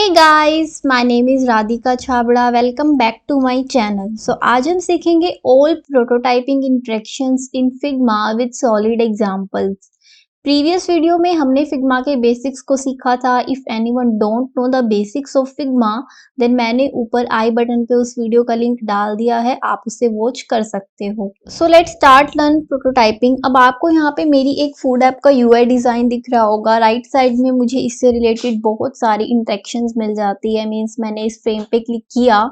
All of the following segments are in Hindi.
Hey guys, my name is Radhika Chhabra. Welcome back to my channel. आज हम सीखेंगे all prototyping interactions in Figma with solid examples. Previous video में हमने Figma के बेसिक्स को सीखा था. If anyone don't know the basics of Figma, then मैंने ऊपर आई बटन पे उस वीडियो का लिंक डाल दिया है, आप उसे वॉच कर सकते हो. So let's start learn prototyping. अब आपको यहाँ पे मेरी एक फूड ऐप का यूआई डिजाइन दिख रहा होगा. राइट साइड में मुझे इससे रिलेटेड बहुत सारी इंटरेक्शंस मिल जाती है. मीन्स मैंने इस फ्रेम पे क्लिक किया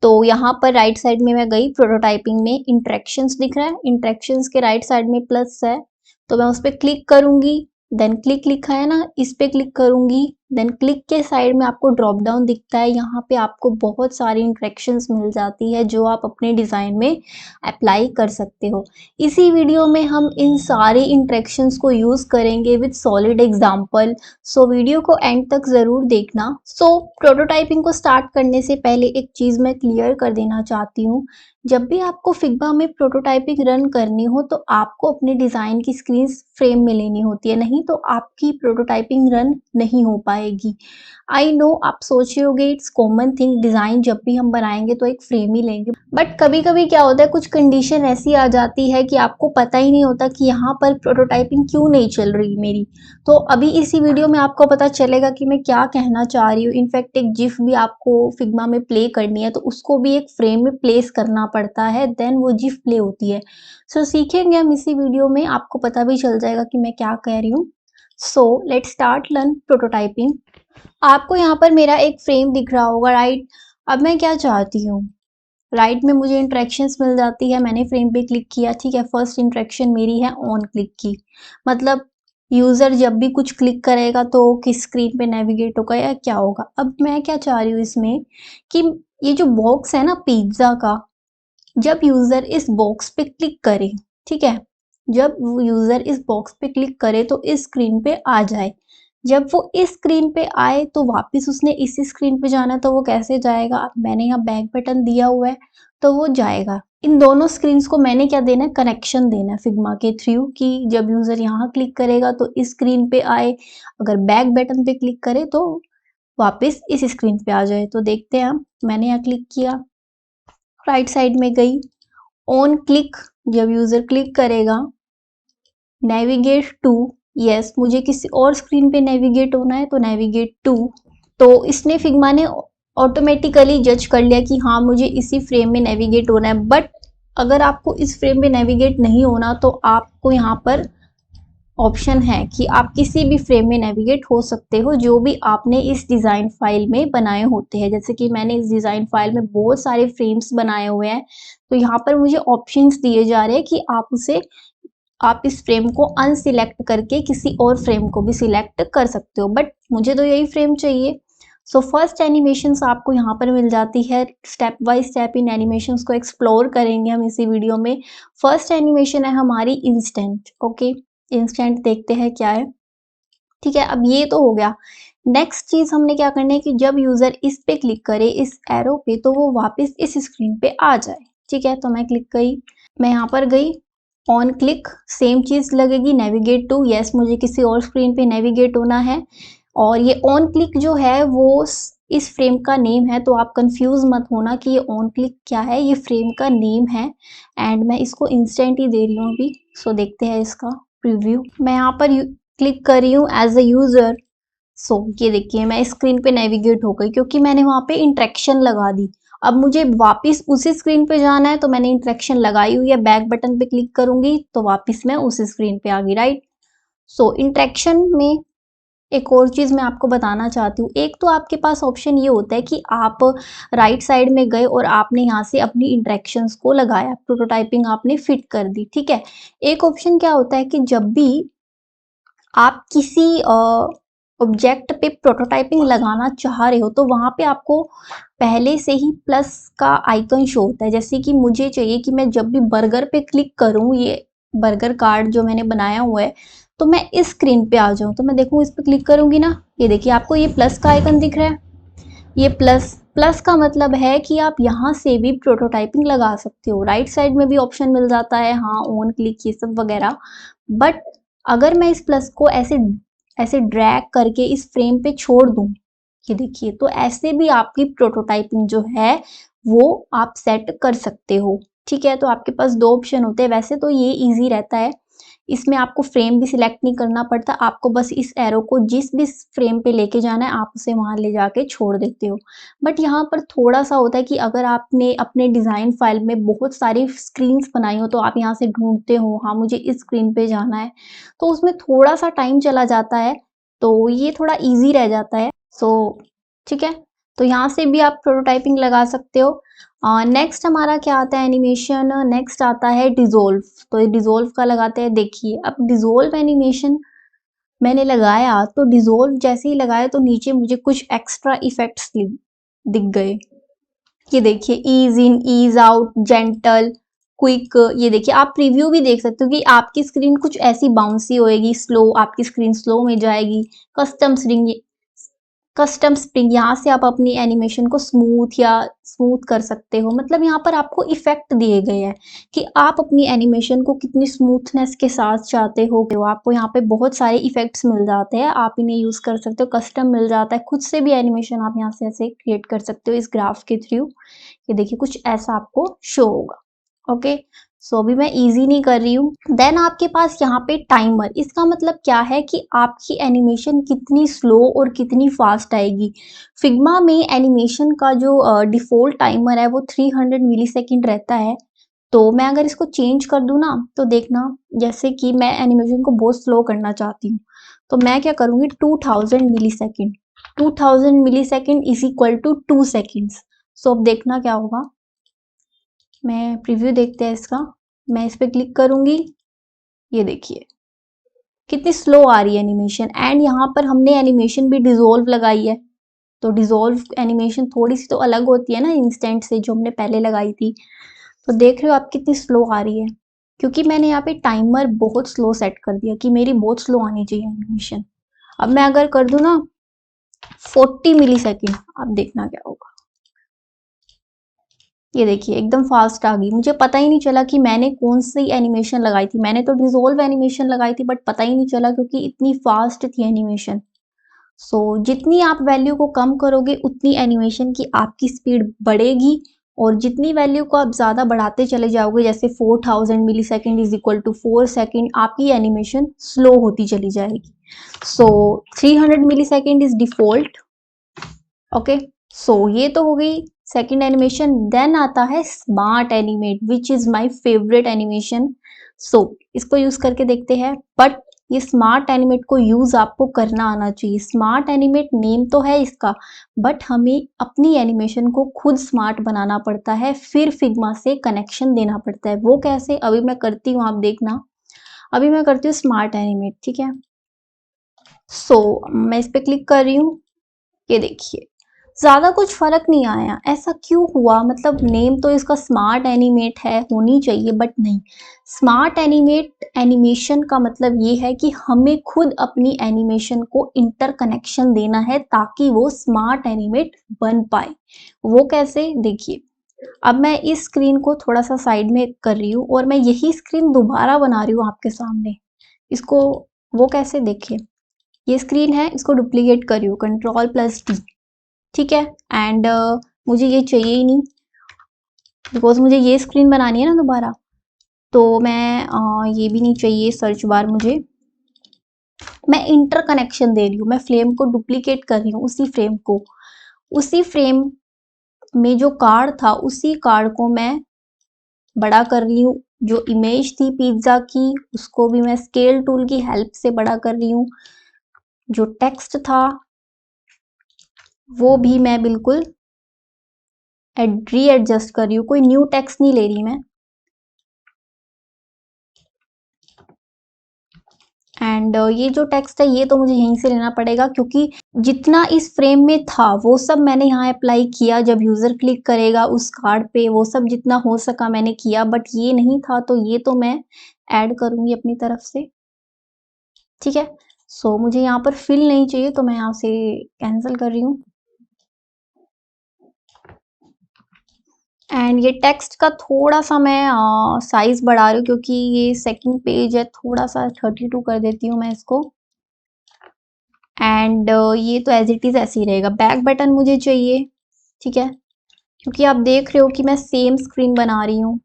तो यहाँ पर राइट साइड में मैं गई, प्रोटोटाइपिंग में इंटरेक्शंस दिख रहा है. इंटरेक्शंस के राइट साइड में प्लस है तो मैं उस पर क्लिक करूंगी. देन क्लिक लिखा है ना, इस पे क्लिक करूंगी. देन क्लिक के साइड में आपको ड्रॉप डाउन दिखता है. यहाँ पे आपको बहुत सारी इंटरेक्शंस मिल जाती है जो आप अपने डिज़ाइन में अप्लाई कर सकते हो. इसी वीडियो में हम इन सारी इंटरेक्शंस को यूज़ करेंगे with solid example. So video को एंड तक ज़रूर देखना. सो प्रोटोटाइपिंग को स्टार्ट करने से पहले एक चीज़ मैं क्लियर कर देना चाहती हूँ. जब भी आपको फिग्मा में प्रोटोटाइपिंग रन करनी हो तो आपको अपने डिज़ाइन की स्क्रीन फ्रेम में लेनी होती है, नहीं तो आपकी प्रोटोटाइपिंग रन नहीं हो पाएगी. आई नो आप सोच रहे होगे इट्स कॉमन थिंग, डिज़ाइन जब भी हम बनाएंगे तो एक फ्रेम ही लेंगे. बट कभी कभी क्या होता है, कुछ कंडीशन ऐसी आ जाती है कि आपको पता ही नहीं होता कि यहाँ पर प्रोटोटाइपिंग क्यों नहीं चल रही मेरी. तो अभी इसी वीडियो में आपको पता चलेगा कि मैं क्या कहना चाह रही हूँ. इनफैक्ट एक जिफ भी आपको फिग्मा में प्ले करनी है तो उसको भी एक फ्रेम में प्लेस करना पड़ता है, देन वो जिफ प्ले होती है. सो सीखेंगे हम इसी वीडियो में, आपको पता भी चल जाएगा कि मैं क्या कह रही हूँ. So let's start learn prototyping. आपको यहाँ पर मेरा एक फ्रेम दिख रहा होगा, राइट. अब मैं क्या चाहती हूँ, राइट में मुझे इंटरेक्शंस मिल जाती है. मैंने फ्रेम पे क्लिक किया, ठीक है. फर्स्ट इंटरेक्शन मेरी है ऑन क्लिक की, मतलब यूज़र जब भी कुछ क्लिक करेगा तो किस स्क्रीन पे नेविगेट होगा या क्या होगा. अब मैं क्या चाह रही हूँ इसमें कि ये जो बॉक्स है ना पिज्ज़ा का, जब यूज़र इस बॉक्स पे क्लिक करे, ठीक है, जब यूज़र इस बॉक्स पे क्लिक करे तो इस स्क्रीन पे आ जाए. जब वो इस स्क्रीन पे आए तो वापस उसने इसी स्क्रीन पे जाना, तो वो कैसे जाएगा. मैंने यहाँ बैक बटन दिया हुआ है तो वो जाएगा. इन दोनों स्क्रीन्स को मैंने क्या देना है, कनेक्शन देना है फिग्मा के थ्रू, कि जब यूज़र यहाँ क्लिक करेगा तो इस स्क्रीन पे आए, अगर बैक बटन पे क्लिक करे तो वापस इस स्क्रीन पे आ जाए. तो देखते हैं हम. मैंने यहाँ क्लिक किया, राइट साइड में गई, ऑन क्लिक, जब यूज़र क्लिक करेगा, नेविगेट टू, यस मुझे किसी और स्क्रीन पे नेविगेट होना है तो नेविगेट टू. तो इसने फिग्मा ने ऑटोमेटिकली जज कर लिया कि हाँ मुझे इसी फ्रेम में नेविगेट होना है. बट अगर आपको इस फ्रेम में नेविगेट नहीं होना तो आपको यहाँ पर ऑप्शन है कि आप किसी भी फ्रेम में नेविगेट हो सकते हो जो भी आपने इस डिज़ाइन फाइल में बनाए होते हैं. जैसे कि मैंने इस डिज़ाइन फाइल में बहुत सारे फ्रेम्स बनाए हुए हैं, तो यहाँ पर मुझे ऑप्शंस दिए जा रहे हैं कि आप इस फ्रेम को अनसिलेक्ट करके किसी और फ्रेम को भी सिलेक्ट कर सकते हो. बट मुझे तो यही फ्रेम चाहिए. सो फर्स्ट एनिमेशंस आपको यहाँ पर मिल जाती है. Step by step in animations को एक्सप्लोर करेंगे हम इसी वीडियो में. फर्स्ट एनिमेशन है हमारी इंस्टेंट. ओके, इंस्टेंट देखते हैं क्या है. ठीक है, अब ये तो हो गया. नेक्स्ट चीज हमने क्या करना है कि जब यूजर इस पे क्लिक करे, इस एरो पे, तो वो वापस इस स्क्रीन पे आ जाए. ठीक है, तो मैं क्लिक गई, मैं यहाँ पर गई, ऑन क्लिक, सेम चीज लगेगी, नेविगेट टू, यस मुझे किसी और स्क्रीन पे नेविगेट होना है. और ये ऑन क्लिक जो है वो इस फ्रेम का नेम है, तो आप कंफ्यूज मत होना कि ये ऑन क्लिक क्या है, ये फ्रेम का नेम है. एंड मैं इसको इंस्टेंट ही दे रही हूँ अभी. सो देखते हैं इसका प्रीव्यू. मैं यहाँ पर क्लिक कर रही हूँ एज अ यूजर. सो ये देखिए मैं स्क्रीन पे नेविगेट हो गई क्योंकि मैंने वहाँ पे इंटरेक्शन लगा दी. अब मुझे वापस उसी स्क्रीन पे जाना है तो मैंने इंटरेक्शन लगाई हुई है. बैक बटन पे क्लिक करूंगी तो वापस मैं उस स्क्रीन पे आ गई, राइट. सो इंटरेक्शन में एक और चीज़ मैं आपको बताना चाहती हूँ. एक तो आपके पास ऑप्शन ये होता है कि आप राइट साइड में गए और आपने यहाँ से अपनी इंटरेक्शंस को लगाया, प्रोटोटाइपिंग आपने फिट कर दी, ठीक है. एक ऑप्शन क्या होता है कि जब भी आप किसी ऑब्जेक्ट पे प्रोटोटाइपिंग लगाना चाह रहे हो तो वहाँ पे आपको पहले से ही प्लस का आइकन शो होता है. जैसे कि मुझे चाहिए कि मैं जब भी बर्गर पे क्लिक करूँ, ये बर्गर कार्ड जो मैंने बनाया हुआ है, तो मैं इस स्क्रीन पे आ जाऊँ. तो मैं देखूँ इस पे क्लिक करूँगी ना, ये देखिए आपको ये प्लस का आइकन दिख रहा है. ये प्लस प्लस का मतलब है कि आप यहाँ से भी प्रोटोटाइपिंग लगा सकते हो. राइट साइड में भी ऑप्शन मिल जाता है, हाँ ऑन क्लिक ये सब वगैरह. बट अगर मैं इस प्लस को ऐसे ऐसे ड्रैग करके इस फ्रेम पे छोड़ दूँ, ये देखिए, तो ऐसे भी आपकी प्रोटोटाइपिंग जो है वो आप सेट कर सकते हो। ठीक है, तो आपके पास 2 ऑप्शन होते हैं। वैसे तो ये ईज़ी रहता है, इसमें आपको फ्रेम भी सिलेक्ट नहीं करना पड़ता, आपको बस इस एरो को जिस भी फ्रेम पे लेके जाना है आप उसे वहाँ ले जाके छोड़ देते हो। बट यहाँ पर थोड़ा-सा होता है कि अगर आपने अपने डिज़ाइन फाइल में बहुत सारी स्क्रीन्स बनाई हो, तो आप यहाँ से ढूँढते हो, हाँ मुझे इस स्क्रीन पे जाना है, तो उसमें थोड़ा-सा टाइम चला जाता है, तो ये थोड़ा ईज़ी रह जाता है। सो ठीक है, तो यहाँ से भी आप प्रोटोटाइपिंग लगा सकते हो। नेक्स्ट हमारा क्या आता है एनिमेशन, नेक्स्ट आता है डिज़ोल्व। तो ये डिज़ोल्व का लगाते हैं। देखिए, अब डिज़ोल्व एनिमेशन मैंने लगाया, तो डिज़ोल्व जैसे ही लगाया तो नीचे मुझे कुछ एक्स्ट्रा इफ़ेक्ट्स दिख गए। ये देखिए, ईज़ इन, ईज़ आउट, जेंटल, क्विक। ये देखिए, आप प्रीव्यू भी देख सकते हो कि आपकी स्क्रीन कुछ ऐसी बाउंसी होएगी, स्लो, आपकी स्क्रीन स्लो में जाएगी। कस्टम स्प्रिंग, कस्टम स्प्रिंग, यहाँ से आप अपनी एनिमेशन को स्मूथ कर सकते हो। मतलब यहाँ पर आपको इफेक्ट दिए गए हैं कि आप अपनी एनिमेशन को कितनी स्मूथनेस के साथ चाहते हो। आपको यहाँ पे बहुत सारे इफेक्ट्स मिल जाते हैं, आप इन्हें यूज कर सकते हो। कस्टम मिल जाता है, खुद से भी एनिमेशन आप यहाँ से ऐसे क्रिएट कर सकते हो इस ग्राफ के थ्रू। ये देखिए, कुछ ऐसा आपको शो होगा। ओके, सो अभी मैं इजी नहीं कर रही हूँ। देन आपके पास यहाँ पे टाइमर, इसका मतलब क्या है कि आपकी एनिमेशन कितनी स्लो और कितनी फास्ट आएगी। फिग्मा में एनिमेशन का जो डिफॉल्ट टाइमर है वो 300 मिली सेकेंड रहता है। तो मैं अगर इसको चेंज कर दूँ ना, तो देखना, जैसे कि मैं एनिमेशन को बहुत स्लो करना चाहती हूँ, तो मैं क्या करूँगी, 2000 millisecond, 2000 millisecond is equal to 2 seconds. So अब देखना क्या होगा, मैं प्रीव्यू देखते हैं इसका। मैं इस पे क्लिक करूंगी, ये देखिए कितनी स्लो आ रही है एनिमेशन। एंड यहाँ पर हमने एनिमेशन भी डिसॉल्व लगाई है, तो डिसॉल्व एनिमेशन थोड़ी सी तो अलग होती है ना इंस्टेंट से, जो हमने पहले लगाई थी। तो देख रहे हो आप कितनी स्लो आ रही है, क्योंकि मैंने यहाँ पे टाइमर बहुत स्लो सेट कर दिया कि मेरी बहुत स्लो आनी चाहिए एनिमेशन। अब मैं अगर कर दूं ना 40 मिली सेकेंड, आप देखना क्या होगा। ये देखिए, एकदम फास्ट आ गई, मुझे पता ही नहीं चला कि मैंने कौन सी एनिमेशन लगाई थी। मैंने तो डिसॉल्व एनिमेशन लगाई थी, बट पता ही नहीं चला क्योंकि इतनी फास्ट थी एनिमेशन। सो जितनी आप वैल्यू को कम करोगे उतनी एनिमेशन की आपकी स्पीड बढ़ेगी, और जितनी वैल्यू को आप ज़्यादा बढ़ाते चले जाओगे, जैसे 4000 millisecond is equal to 4 second, आपकी एनिमेशन स्लो होती चली जाएगी। So 300 millisecond is default. Okay, so ये तो हो गई सेकंड एनिमेशन। देन आता है smart animate, which is my favourite animation. So इसको यूज करके देखते हैं, बट ये स्मार्ट एनिमेट को यूज आपको करना आना चाहिए। स्मार्ट एनिमेट नेम तो है इसका, बट हमें अपनी एनिमेशन को खुद स्मार्ट बनाना पड़ता है, फिर फिग्मा से कनेक्शन देना पड़ता है। वो कैसे, अभी मैं करती हूँ, आप देखना। अभी मैं करती हूँ स्मार्ट एनिमेट, ठीक है। सो मैं इस पे क्लिक कर रही हूँ, ये देखिए ज़्यादा कुछ फ़र्क नहीं आया। ऐसा क्यों हुआ, मतलब नेम तो इसका स्मार्ट एनिमेट है, होनी चाहिए, बट नहीं। स्मार्ट एनिमेट एनिमेशन का मतलब ये है कि हमें खुद अपनी एनिमेशन को इंटरकनेक्शन देना है ताकि वो स्मार्ट एनिमेट बन पाए। वो कैसे, देखिए। अब मैं इस स्क्रीन को थोड़ा सा साइड में कर रही हूँ और मैं यही स्क्रीन दोबारा बना रही हूँ आपके सामने। इसको वो कैसे, देखिए ये स्क्रीन है, इसको डुप्लीकेट कर रही हूँ, Ctrl+D, ठीक है। एंड मुझे ये चाहिए ही नहीं, बिकॉज मुझे ये स्क्रीन बनानी है ना दोबारा। तो मैं ये भी नहीं चाहिए सर्च बार मुझे। मैं इंटरकनेक्शन दे रही हूँ, मैं फ्रेम को डुप्लीकेट कर रही हूँ, उसी फ्रेम को, उसी फ्रेम में जो कार्ड था उसी कार्ड को मैं बड़ा कर रही हूँ। जो इमेज थी पिज्ज़ा की उसको भी मैं स्केल टूल की हेल्प से बड़ा कर रही हूँ। जो टेक्स्ट था वो भी मैं बिल्कुल रीएडजस्ट कर रही हूँ, कोई न्यू टेक्स्ट नहीं ले रही मैं। एंड ये जो टेक्स्ट है ये तो मुझे यहीं से लेना पड़ेगा, क्योंकि जितना इस फ्रेम में था वो सब मैंने यहाँ अप्लाई किया। जब यूज़र क्लिक करेगा उस कार्ड पे, वो सब जितना हो सका मैंने किया, बट ये नहीं था, तो ये तो मैं ऐड करूँगी अपनी तरफ से, ठीक है। सो मुझे यहाँ पर फिल नहीं चाहिए, तो मैं यहाँ से कैंसिल कर रही हूँ। एंड ये टेक्स्ट का थोड़ा सा मैं साइज बढ़ा रही हूँ, क्योंकि ये सेकंड पेज है, थोड़ा सा 32 कर देती हूँ मैं इसको। एंड ये तो एज इट इज ऐसे ही रहेगा। बैक बटन मुझे चाहिए, ठीक है, क्योंकि आप देख रहे हो कि मैं सेम स्क्रीन बना रही हूँ।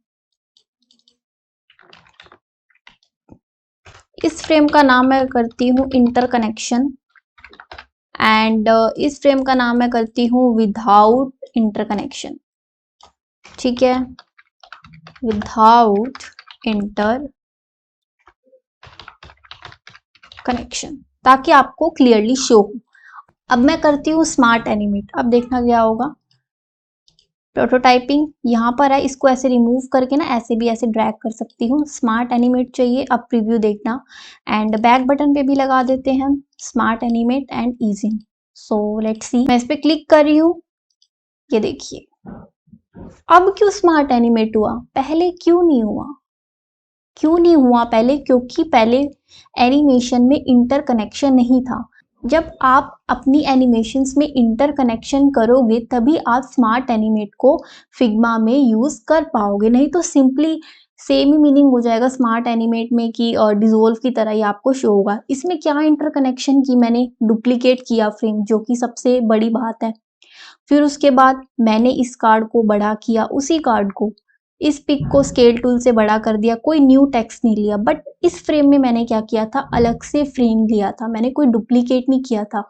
इस फ्रेम का नाम मैं करती हूँ इंटरकनेक्शन एंड इस फ्रेम का नाम मैं करती हूँ विदाउट इंटरकनेक्शन, ठीक है, विदाउट इंटर कनेक्शन, ताकि आपको क्लियरली शो हो। अब मैं करती हूँ स्मार्ट एनिमेट। अब देखना क्या होगा, प्रोटोटाइपिंग यहाँ पर है, इसको ऐसे रिमूव करके ना ऐसे भी ऐसे ड्रैग कर सकती हूँ। स्मार्ट एनिमेट चाहिए, अब प्रीव्यू देखना एंड बैक बटन पे भी लगा देते हैं smart animate and easy. So let's see, मैं इस पे क्लिक कर रही हूँ, ये देखिए अब क्यों स्मार्ट एनिमेट हुआ, पहले क्यों नहीं हुआ? क्यों नहीं हुआ पहले? क्योंकि पहले एनिमेशन में इंटरकनेक्शन नहीं था। जब आप अपनी एनिमेशंस में इंटरकनेक्शन करोगे तभी आप स्मार्ट एनिमेट को फिग्मा में यूज कर पाओगे, नहीं तो सिंपली सेम ही मीनिंग हो जाएगा स्मार्ट एनिमेट में कि डिजोल्व की तरह ही आपको शो होगा। इसमें क्या इंटरकनेक्शन की, मैंने डुप्लीकेट किया फ्रेम, जो कि सबसे बड़ी बात है। फिर उसके बाद मैंने इस कार्ड को बड़ा किया, उसी कार्ड को, इस पिक को स्केल टूल से बड़ा कर दिया, कोई न्यू टेक्स्ट नहीं लिया। बट इस फ्रेम में मैंने क्या किया था, अलग से फ्रेम लिया था, मैंने कोई डुप्लीकेट नहीं किया था।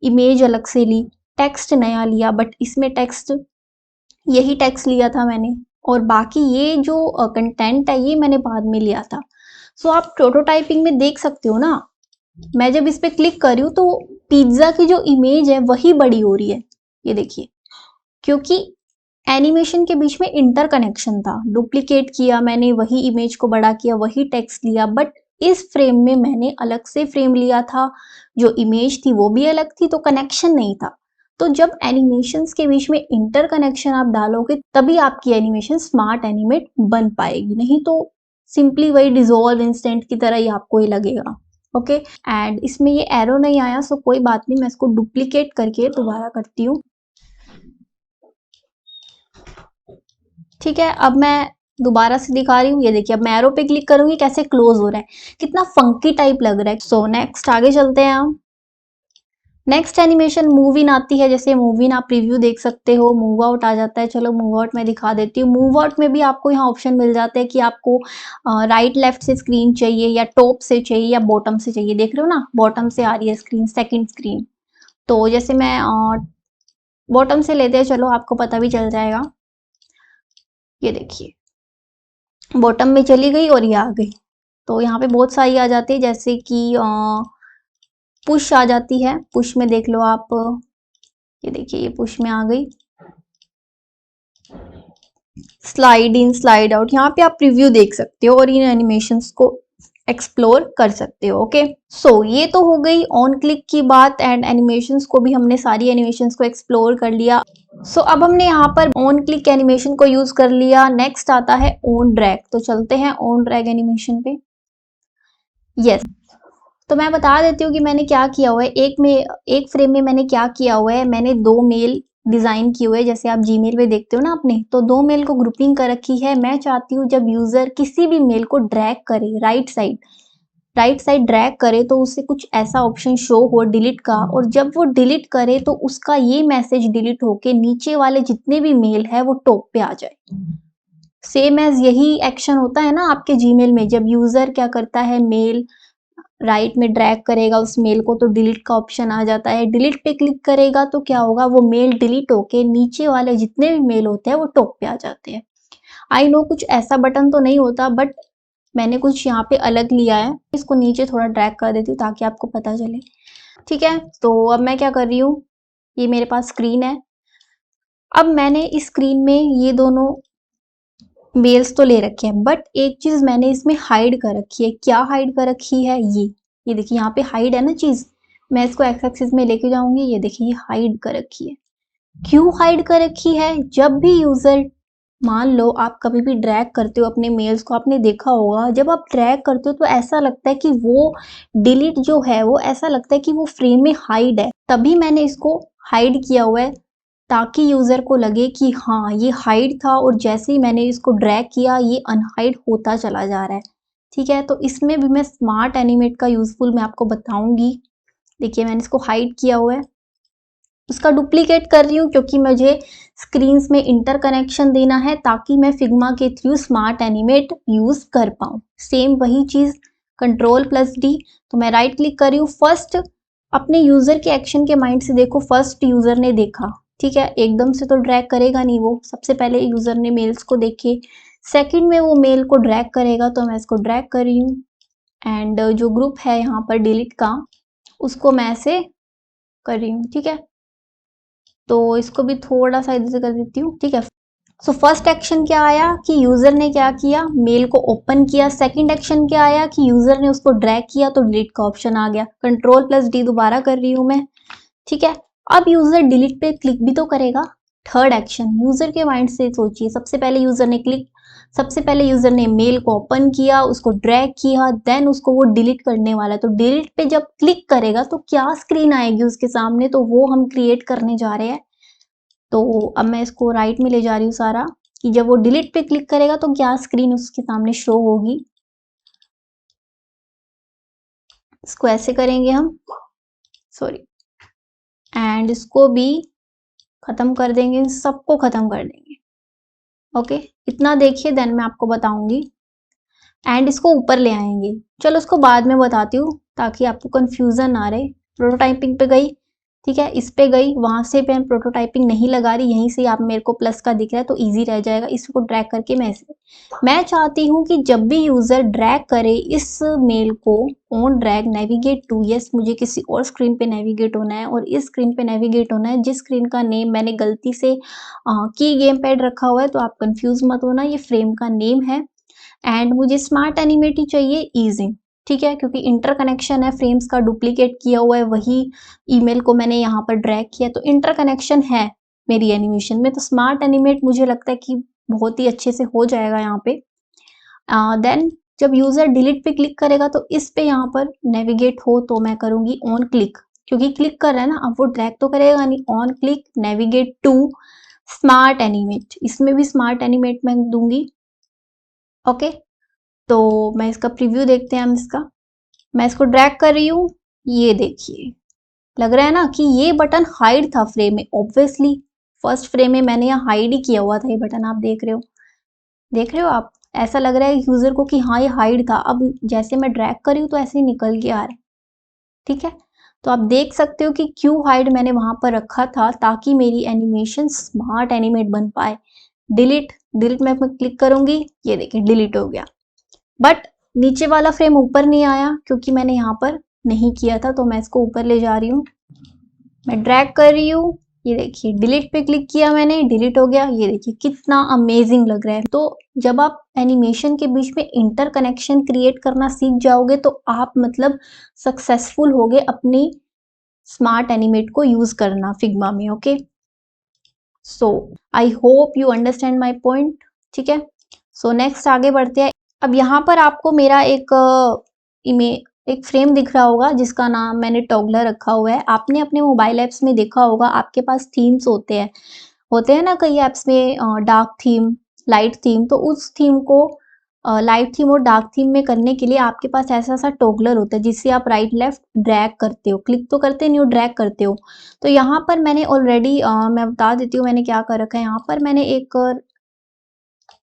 इमेज अलग से ली, टेक्स्ट नया लिया, बट इसमें टेक्स्ट यही टेक्स्ट लिया था मैंने, और बाकी ये जो कंटेंट है ये मैंने बाद में लिया था। सो आप प्रोटोटाइपिंग में देख सकते हो ना, मैं जब इस पे क्लिक कर रही हूँ तो पिज्जा की जो इमेज है वही बड़ी हो रही है, ये देखिए, क्योंकि एनिमेशन के बीच में इंटरकनेक्शन था। डुप्लीकेट किया मैंने, वही इमेज को बड़ा किया, वही टेक्स्ट लिया, बट इस फ्रेम में मैंने अलग से फ्रेम लिया था, जो इमेज थी वो भी अलग थी, तो कनेक्शन नहीं था। तो जब एनिमेशंस के बीच में इंटरकनेक्शन आप डालोगे तभी आपकी एनिमेशन स्मार्ट एनिमेट बन पाएगी, नहीं तो सिंपली वही डिजोल्व इंस्टेंट की तरह ही आपको ही लगेगा। ओके, एंड इसमें ये एरो नहीं आया, सो कोई बात नहीं, मैं इसको डुप्लीकेट करके दोबारा करती हूँ, ठीक है। अब मैं दोबारा से दिखा रही हूँ, ये देखिए, अब मैं एरो पे क्लिक करूंगी कैसे क्लोज हो रहा है, कितना फंकी टाइप लग रहा है। सो नेक्स्ट आगे चलते हैं हम। नेक्स्ट एनिमेशन मूव इन आती है, जैसे मूव इन आप प्रीव्यू देख सकते हो, मूव आउट आ जाता है। चलो मूव आउट में दिखा देती हूँ। मूव आउट में भी आपको यहाँ ऑप्शन मिल जाता है कि आपको राइट लेफ्ट से स्क्रीन चाहिए या टॉप से चाहिए या बॉटम से चाहिए। देख रहे हो ना, बॉटम से आ रही है स्क्रीन, सेकेंड स्क्रीन। तो जैसे मैं बॉटम से लेते हैं, चलो आपको पता भी चल जाएगा। ये देखिए बॉटम में चली गई और ये आ गई। तो यहाँ पे बहुत सारी आ जाती है, जैसे कि पुश आ जाती है, पुश में देख लो आप, ये देखिए ये पुश में आ गई। स्लाइड इन स्लाइड आउट, यहाँ पे आप प्रीव्यू देख सकते हो और इन एनिमेशंस को एक्सप्लोर कर सकते हो। ओके, सो ये तो हो गई ऑन क्लिक की बात, एंड एनिमेशंस को भी हमने सारी एनिमेशंस को एक्सप्लोर कर लिया। सो अब हमने यहाँ पर ऑन क्लिक एनिमेशन को यूज कर लिया। नेक्स्ट आता है ऑन ड्रैग, तो चलते हैं ऑन ड्रैग एनिमेशन पे। यस, तो मैं बता देती हूँ कि मैंने क्या किया हुआ है। एक फ्रेम में मैंने क्या किया हुआ है, मैंने दो मेल डिजाइन किए हुए हैं, जैसे आप जीमेल पे देखते हो ना अपने, तो दो मेल को ग्रुपिंग कर रखी है। मैं चाहती हूँ जब यूजर किसी भी मेल को ड्रैग करे, राइट साइड ड्रैग करे, तो उसे कुछ ऐसा ऑप्शन शो हो डिलीट का, और जब वो डिलीट करे तो उसका ये मैसेज डिलीट होके नीचे वाले जितने भी मेल है वो टॉप पे आ जाए। सेम एज यही एक्शन होता है ना आपके जीमेल में, जब यूजर क्या करता है, मेल राइट में ड्रैग करेगा उस मेल को तो डिलीट का ऑप्शन आ जाता है। डिलीट पे क्लिक करेगा तो क्या होगा, वो मेल डिलीट होके नीचे वाले जितने भी मेल होते हैं वो टॉप पे आ जाते हैं। आई नो कुछ ऐसा बटन तो नहीं होता, बट मैंने कुछ यहाँ पे अलग लिया है। इसको नीचे थोड़ा ड्रैग कर देती हूँ ताकि आपको पता चले, ठीक है। तो अब मैं क्या कर रही हूँ, ये मेरे पास स्क्रीन है। अब मैंने इस स्क्रीन में ये दोनों मेल्स तो ले रखे हैं, बट एक चीज मैंने इसमें हाइड कर रखी है। क्या हाइड कर रखी है, ये देखिए यहाँ पे हाइड है ना चीज, मैं इसको एक्स एक्सिस में लेके जाऊंगी, ये देखिए ये हाइड कर रखी है। क्यों हाइड कर रखी है, जब भी यूजर, मान लो आप कभी भी ड्रैग करते हो अपने मेल्स को, आपने देखा होगा जब आप ड्रैग करते हो तो ऐसा लगता है कि वो डिलीट जो है वो ऐसा लगता है कि वो फ्रेम में हाइड है, तभी मैंने इसको हाइड किया हुआ है, ताकि यूजर को लगे कि हाँ ये हाइड था, और जैसे ही मैंने इसको ड्रैग किया ये अनहाइड होता चला जा रहा है, ठीक है। तो इसमें भी मैं स्मार्ट एनिमेट का यूजफुल मैं आपको बताऊंगी देखिए मैंने इसको हाइड किया हुआ है, उसका डुप्लीकेट कर रही हूँ क्योंकि मुझे स्क्रीन्स में इंटरकनेक्शन देना है ताकि मैं फिग्मा के थ्रू स्मार्ट एनिमेट यूज कर पाऊँ। सेम वही चीज Ctrl+D, तो मैं राइट क्लिक कर रही हूँ। फर्स्ट अपने यूजर के एक्शन के माइंड से देखो, फर्स्ट यूजर ने देखा, ठीक है, एकदम से तो ड्रैग करेगा नहीं वो, सबसे पहले यूजर ने मेल्स को देखे, सेकंड में वो मेल को ड्रैग करेगा, तो मैं इसको ड्रैग कर रही हूँ। एंड जो ग्रुप है यहाँ पर डिलीट का, उसको मैं ऐसे कर रही हूँ, ठीक है, तो इसको भी थोड़ा सा इधर से कर देती हूँ, ठीक है। सो फर्स्ट एक्शन क्या आया कि यूजर ने क्या किया, मेल को ओपन किया। सेकंड एक्शन क्या आया कि यूजर ने उसको ड्रैग किया तो डिलीट का ऑप्शन आ गया। Ctrl+D दोबारा कर रही हूँ मैं, ठीक है। अब यूजर डिलीट पे क्लिक भी तो करेगा। थर्ड एक्शन, यूजर के माइंड से सोचिए, सबसे पहले यूजर ने मेल को ओपन किया, उसको ड्रैग किया, देन उसको वो डिलीट करने वाला है, तो डिलीट पे जब क्लिक करेगा तो क्या स्क्रीन आएगी उसके सामने, तो वो हम क्रिएट करने जा रहे हैं। तो अब मैं इसको राइट में ले जा रही हूँ सारा, कि जब वो डिलीट पे क्लिक करेगा तो क्या स्क्रीन उसके सामने शो होगी। इसको ऐसे करेंगे हम, सॉरी, एंड इसको भी खत्म कर देंगे, सबको खत्म कर देंगे। ओके, इतना देखिए, देन मैं आपको बताऊंगी। एंड इसको ऊपर ले आएंगे, चलो उसको बाद में बताती हूँ ताकि आपको कंफ्यूजन ना रहे। प्रोटोटाइपिंग पे गई, ठीक है, इस पे गई, वहां से मैं प्रोटोटाइपिंग नहीं लगा रही, यहीं से आप मेरे को प्लस का दिख रहा है तो इजी रह जाएगा। इसको ड्रैग करके मैं चाहती हूँ कि जब भी यूजर ड्रैग करे इस मेल को, on drag navigate to, yes मुझे किसी और स्क्रीन पे नेविगेट होना है और इस स्क्रीन पे नेविगेट होना है जिस स्क्रीन का नेम मैंने गलती से की गेम पैड रखा हुआ है, तो आप कंफ्यूज मत होना, ये फ्रेम का नेम है। एंड मुझे स्मार्ट एनिमेट ही चाहिए, ईजिंग, ठीक है, क्योंकि इंटरकनेक्शन है, फ्रेम्स का डुप्लीकेट किया हुआ है, वही ईमेल को मैंने यहाँ पर ड्रैग किया, तो इंटरकनेक्शन है मेरी एनिमेशन में, तो स्मार्ट एनिमेट मुझे लगता है कि बहुत ही अच्छे से हो जाएगा यहाँ पे। देन जब यूजर डिलीट पे क्लिक करेगा तो इस पे यहाँ पर नेविगेट हो, तो मैं करूंगी ऑन क्लिक, क्योंकि क्लिक कर रहा है ना, अब वो ड्रैग तो करेगा नहीं। On click navigate to smart animate, इसमें भी स्मार्ट एनिमेट मैं दूंगी। ओके, तो मैं इसका प्रीव्यू देखते हैं हम इसका। मैं इसको ड्रैग कर रही हूँ, ये देखिए, लग रहा है ना कि ये बटन हाइड था फ्रेम में, ऑब्वियसली फर्स्ट फ्रेम में मैंने यहाँ हाइड ही किया हुआ था, ये बटन आप देख रहे हो आप, ऐसा लग रहा है यूजर को कि हाँ ये हाइड था। अब जैसे मैं ड्रैग कर रही हूँ तो ऐसे ही निकल के आ रहा है, ठीक है। तो आप देख सकते हो कि क्यों हाइड मैंने वहां पर रखा था, ताकि मेरी एनिमेशन स्मार्ट एनिमेट बन पाए। डिलीट, डिलीट में क्लिक करूंगी, ये देखिए डिलीट हो गया, बट नीचे वाला फ्रेम ऊपर नहीं आया क्योंकि मैंने यहाँ पर नहीं किया था, तो मैं इसको ऊपर ले जा रही हूँ, मैं ड्रैग कर रही हूँ, ये देखिए डिलीट पे क्लिक किया मैंने, डिलीट हो गया, ये देखिए कितना अमेजिंग लग रहा है। तो जब आप एनिमेशन के बीच में इंटरकनेक्शन क्रिएट करना सीख जाओगे तो आप मतलब सक्सेसफुल होगे अपनी स्मार्ट एनिमेट को यूज करना फिग्मा में। Okay, so I hope you understand my point, ठीक है। सो नेक्स्ट आगे बढ़ते हैं। अब यहाँ पर आपको मेरा एक फ्रेम दिख रहा होगा जिसका नाम मैंने टॉगलर रखा हुआ है। आपने अपने मोबाइल ऐप्स में देखा होगा, आपके पास थीम्स होते हैं ना कई ऐप्स में, डार्क थीम, लाइट थीम, तो उस थीम को लाइट थीम और डार्क थीम में करने के लिए आपके पास ऐसा सा टॉगलर होता है जिससे आप राइट लेफ्ट ड्रैग करते हो, क्लिक तो करते नहीं हो, ड्रैग करते हो। तो यहाँ पर मैंने ऑलरेडी मैं बता देती हूँ मैंने क्या कर रखा है। यहाँ पर मैंने एक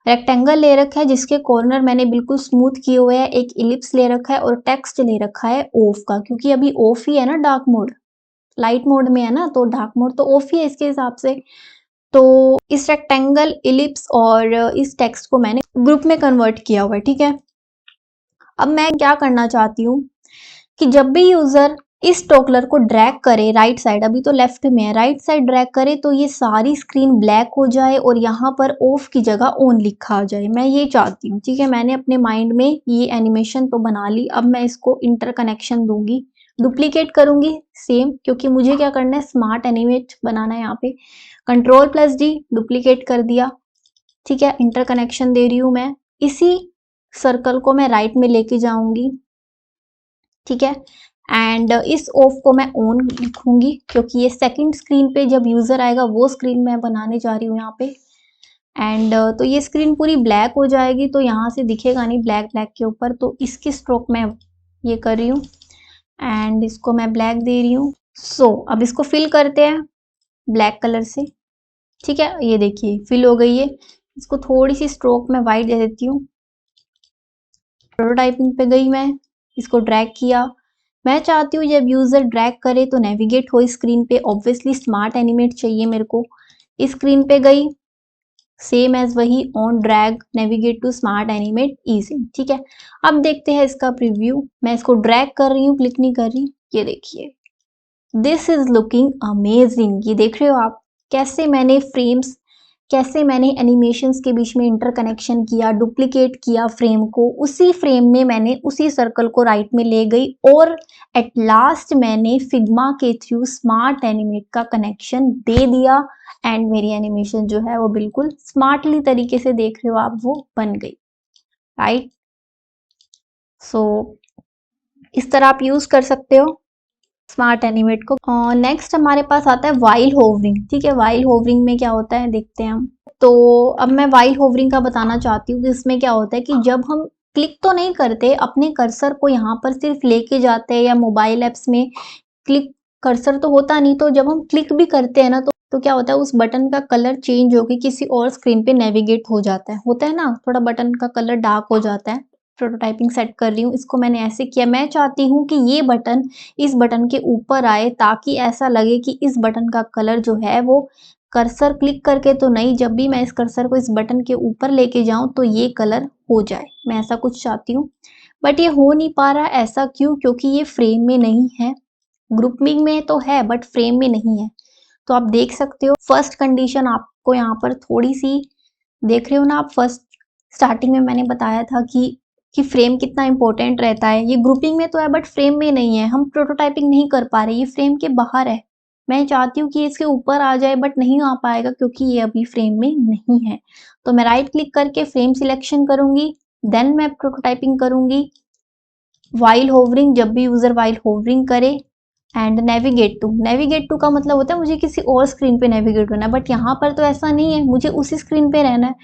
रेक्टेंगल ले रखा है जिसके कॉर्नर मैंने बिल्कुल स्मूथ किए हुए हैं, एक इलिप्स ले रखा है और टेक्स्ट ले रखा है ऑफ का, क्योंकि अभी ऑफ ही है ना डार्क मोड, लाइट मोड में है ना, तो डार्क मोड तो ऑफ ही है इसके हिसाब से। तो इस रेक्टेंगल, इलिप्स और इस टेक्स्ट को मैंने ग्रुप में कन्वर्ट किया हुआ है, ठीक है। अब मैं क्या करना चाहती हूँ कि जब भी यूजर इस टॉगलर को ड्रैग करे राइट साइड, अभी तो लेफ्ट में है, राइट साइड ड्रैग करे तो ये सारी स्क्रीन ब्लैक हो जाए और यहाँ पर ऑफ की जगह ऑन लिखा आ जाए, मैं ये चाहती हूँ, ठीक है। मैंने अपने माइंड में ये एनिमेशन तो बना ली, अब मैं इसको इंटरकनेक्शन दूंगी, डुप्लीकेट करूंगी सेम, क्योंकि मुझे क्या करना है, स्मार्ट एनिमेट बनाना है। यहाँ पे Ctrl+D डुप्लीकेट कर दिया, ठीक है, इंटरकनेक्शन दे रही हूँ मैं, इसी सर्कल को मैं राइट में लेके जाऊंगी, ठीक है। एंड इस ऑफ को मैं ऑन लिखूंगी क्योंकि ये सेकंड स्क्रीन पे जब यूजर आएगा वो स्क्रीन मैं बनाने जा रही हूँ यहाँ पे। एंड तो ये स्क्रीन पूरी ब्लैक हो जाएगी, तो यहाँ से दिखेगा नहीं ब्लैक ब्लैक के ऊपर, तो इसकी स्ट्रोक मैं ये कर रही हूँ, एंड इसको मैं ब्लैक दे रही हूँ। सो अब इसको फिल करते हैं ब्लैक कलर से। ठीक है, ये देखिए फिल हो गई है। इसको थोड़ी सी स्ट्रोक में वाइट दे देती हूँ। प्रोटोटाइपिंग पे गई मैं, इसको ड्रैग किया। मैं चाहती हूँ जब यूजर ड्रैग करे तो नेविगेट हो स्क्रीन पे। ऑब्वियसली स्मार्ट एनिमेट चाहिए मेरे को। इस स्क्रीन पे गई, सेम एज वही on drag navigate to smart animate easy. ठीक है, अब देखते हैं इसका प्रीव्यू। मैं इसको ड्रैग कर रही हूँ, क्लिक नहीं कर रही। ये देखिए, दिस इज लुकिंग अमेजिंग। ये देख रहे हो आप कैसे मैंने फ्रेम्स, कैसे मैंने एनिमेशंस के बीच में इंटरकनेक्शन किया, डुप्लीकेट किया फ्रेम को। उसी फ्रेम में मैंने उसी सर्कल को राइट में ले गई और एट लास्ट मैंने फिग्मा के थ्रू स्मार्ट एनिमेट का कनेक्शन दे दिया एंड मेरी एनिमेशन जो है वो बिल्कुल स्मार्टली तरीके से, देख रहे हो आप, वो बन गई। राइट, सो इस तरह आप यूज कर सकते हो स्मार्ट एनिमेट को। नेक्स्ट हमारे पास आता है वाइल होवरिंग। ठीक है, वाइल होवरिंग में क्या होता है देखते हैं हम। तो अब मैं वाइल होवरिंग का बताना चाहती हूँ कि इसमें क्या होता है कि जब हम क्लिक तो नहीं करते, अपने कर्सर को यहाँ पर सिर्फ लेके जाते हैं, या मोबाइल ऐप्स में क्लिक कर्सर तो होता नहीं, तो जब हम क्लिक भी करते हैं ना तो क्या होता है, उस बटन का कलर चेंज होकर किसी और स्क्रीन पे नेविगेट हो जाता है। होता है ना, थोड़ा बटन का कलर डार्क हो जाता है। प्रोटोटाइपिंग सेट कर रही हूँ, इसको मैंने ऐसे किया। मैं चाहती हूँ कि ये बटन इस बटन के ऊपर आए, ताकि ऐसा लगे कि इस बटन का कलर जो है वो कर्सर क्लिक करके तो नहीं, जब भी मैं इस कर्सर को इस बटन के ऊपर लेके जाऊं तो ये कलर हो जाए। मैं ऐसा कुछ चाहती हूँ, बट ये हो नहीं पा रहा। ऐसा क्यों? क्योंकि ये फ्रेम में नहीं है। ग्रुपिंग में तो है बट फ्रेम में नहीं है। तो आप देख सकते हो फर्स्ट कंडीशन आपको यहाँ पर थोड़ी सी, देख रहे हो ना आप, फर्स्ट स्टार्टिंग में मैंने बताया था कि फ्रेम कितना इंपॉर्टेंट रहता है। ये ग्रुपिंग में तो है बट फ्रेम में नहीं है। हम प्रोटोटाइपिंग नहीं कर पा रहे, ये फ्रेम के बाहर है। मैं चाहती हूँ कि इसके ऊपर आ जाए बट नहीं आ पाएगा क्योंकि ये अभी फ्रेम में नहीं है। तो मैं राइट क्लिक करके फ्रेम सिलेक्शन करूंगी, देन मैं प्रोटोटाइपिंग करूंगी। वाइल होवरिंग, जब भी यूजर वाइल होवरिंग करे, and navigate to. Navigate to का मतलब होता है मुझे किसी और स्क्रीन पे नेविगेट करना है, बट यहाँ पर तो ऐसा नहीं है, मुझे उसी स्क्रीन पे रहना है।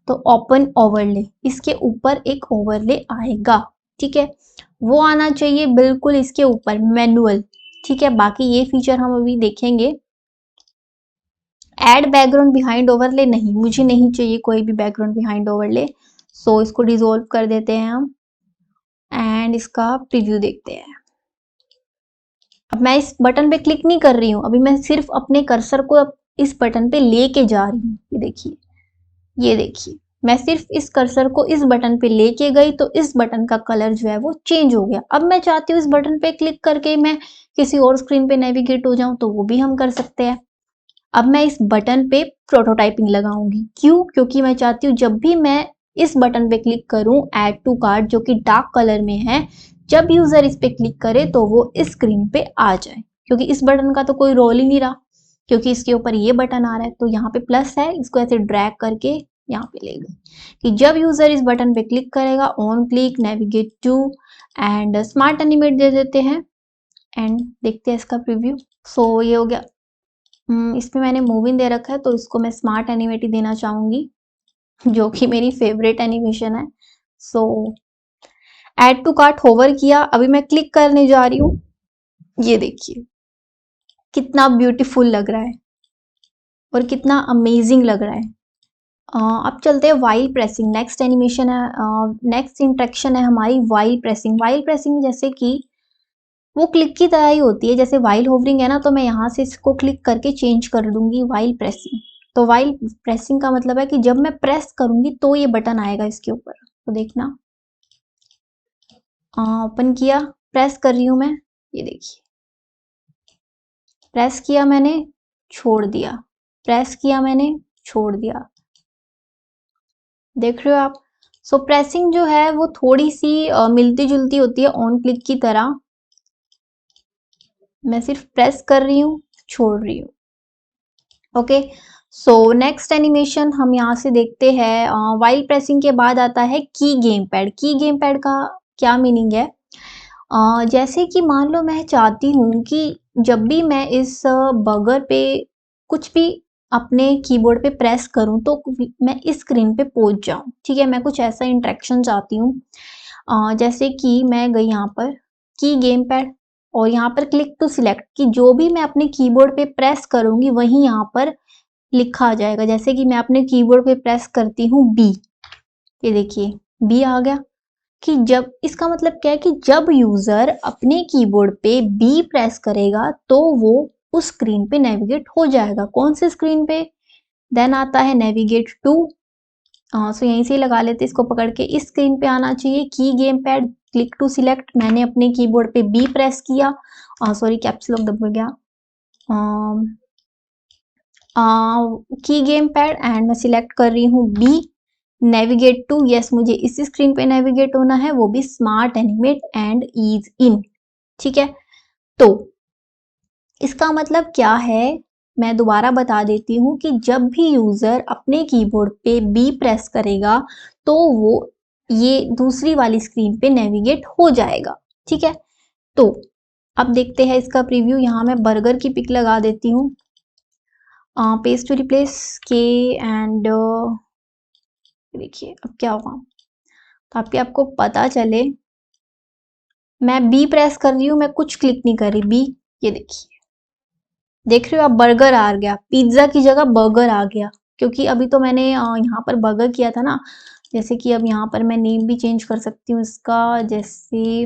तो ओपन ओवरले, इसके ऊपर एक ओवरले आएगा। ठीक है, वो आना चाहिए बिल्कुल इसके ऊपर, मैनुअल। ठीक है, बाकी ये फीचर हम अभी देखेंगे। एड बैकग्राउंड बिहाइंड ओवरले, नहीं, मुझे नहीं चाहिए कोई भी बैकग्राउंड बिहाइंड ओवरले। सो इसको डिसॉल्व कर देते हैं हम एंड इसका प्रीव्यू देखते हैं। अब मैं इस बटन पे क्लिक नहीं कर रही हूँ, अभी मैं सिर्फ अपने कर्सर को अब इस बटन पे लेके जा रही हूँ। ये देखिए, ये देखिए, मैं सिर्फ इस कर्सर को इस बटन पे लेके गई तो इस बटन का कलर जो है वो चेंज हो गया। अब मैं चाहती हूँ इस बटन पे क्लिक करके मैं किसी और स्क्रीन पे नेविगेट हो जाऊं, तो वो भी हम कर सकते हैं। अब मैं इस बटन पे प्रोटोटाइपिंग लगाऊंगी। क्यों? क्योंकि मैं चाहती हूँ जब भी मैं इस बटन पे क्लिक करूं, ऐड टू कार्ट, जो कि डार्क कलर में है, जब यूजर इस पे क्लिक करे तो वो इस स्क्रीन पे आ जाए। क्योंकि इस बटन का तो कोई रोल ही नहीं रहा, क्योंकि इसके ऊपर ये बटन आ रहा है। तो यहाँ पे प्लस है, इसको ऐसे ड्रैग करके यहाँ पे ले गए कि जब यूजर इस बटन पे क्लिक करेगा, on click, navigate to and smart animate दे देते हैं एंड देखते हैं इसका प्रीव्यू। सो ये हो गया। इसमें मैंने मूविंग दे रखा है तो इसको मैं स्मार्ट एनिमेट ही देना चाहूंगी, जो कि मेरी फेवरेट एनिमेशन है। So add to cart hover किया, अभी मैं क्लिक करने जा रही हूँ। ये देखिए कितना ब्यूटीफुल लग रहा है और कितना अमेजिंग लग रहा है। अब चलते हैं वाइल प्रेसिंग। नेक्स्ट एनिमेशन है, नेक्स्ट इंट्रैक्शन है हमारी वाइल प्रेसिंग। वाइल प्रेसिंग जैसे कि वो क्लिक की तरह ही होती है, जैसे वाइल होवरिंग है ना, तो मैं यहाँ से इसको क्लिक करके चेंज कर दूंगी वाइल प्रेसिंग। तो वाइल प्रेसिंग का मतलब है कि जब मैं प्रेस करूंगी तो ये बटन आएगा इसके ऊपर। तो देखना, ओपन किया, प्रेस कर रही हूं मैं, ये देखिए, प्रेस किया मैंने, छोड़ दिया, प्रेस किया मैंने, छोड़ दिया। देख रहे हो आप? सो प्रेसिंग जो है वो थोड़ी सी मिलती जुलती होती है ऑन क्लिक की तरह। मैं सिर्फ प्रेस कर रही हूँ, छोड़ रही हूँ। ओके, सो नेक्स्ट एनिमेशन हम यहाँ से देखते हैं। वाइल प्रेसिंग के बाद आता है की गेम पैड। की गेम पैड का क्या मीनिंग है? जैसे कि मान लो मैं चाहती हूँ कि जब भी मैं इस बगर पे कुछ भी अपने कीबोर्ड पे प्रेस करूँ तो मैं इस स्क्रीन पे पहुंच जाऊँ। ठीक है, मैं कुछ ऐसा इंटरेक्शन चाहती हूँ। जैसे कि मैं गई यहाँ पर की गेम पैड, और यहाँ पर क्लिक टू सिलेक्ट कि जो भी मैं अपने कीबोर्ड पे प्रेस करूंगी वही यहाँ पर लिखा आ जाएगा। जैसे कि मैं अपने कीबोर्ड पे प्रेस करती हूँ बी, ये देखिए बी आ गया। कि जब इसका मतलब क्या है कि जब यूजर अपने कीबोर्ड पे बी प्रेस करेगा तो वो उस स्क्रीन पे नेविगेट हो जाएगा। कौन से स्क्रीन पे? देन आता है नेविगेट टू। सो यहीं से ही लगा लेते, इसको पकड़ के इस स्क्रीन पे आना चाहिए। Key gamepad, click to select, मैंने अपने कीबोर्ड पे बी प्रेस किया, सॉरी कैप्स लॉक दब गया, की गेम पैड एंड मैं सिलेक्ट कर रही हूँ बी। नेविगेट टू, यस मुझे इसी स्क्रीन पे नेविगेट होना है, वो भी स्मार्ट एनिमेट एंड ईज इन। ठीक है, तो इसका मतलब क्या है, मैं दोबारा बता देती हूँ कि जब भी यूजर अपने कीबोर्ड पे बी प्रेस करेगा तो वो ये दूसरी वाली स्क्रीन पे नेविगेट हो जाएगा। ठीक है, तो अब देखते हैं इसका प्रीव्यू। यहाँ मैं बर्गर की पिक लगा देती हूँ, पेस्ट टू रिप्लेस के एंड देखिए अब क्या होगा ताकि आपको पता चले। मैं बी प्रेस कर रही हूँ, मैं कुछ क्लिक नहीं कर रही, बी, ये देखिए देख रहे हो आप, बर्गर आ गया, पिज्जा की जगह बर्गर आ गया, क्योंकि अभी तो मैंने यहाँ पर बर्गर किया था ना। जैसे कि अब यहाँ पर मैं नेम भी चेंज कर सकती हूँ इसका, जैसे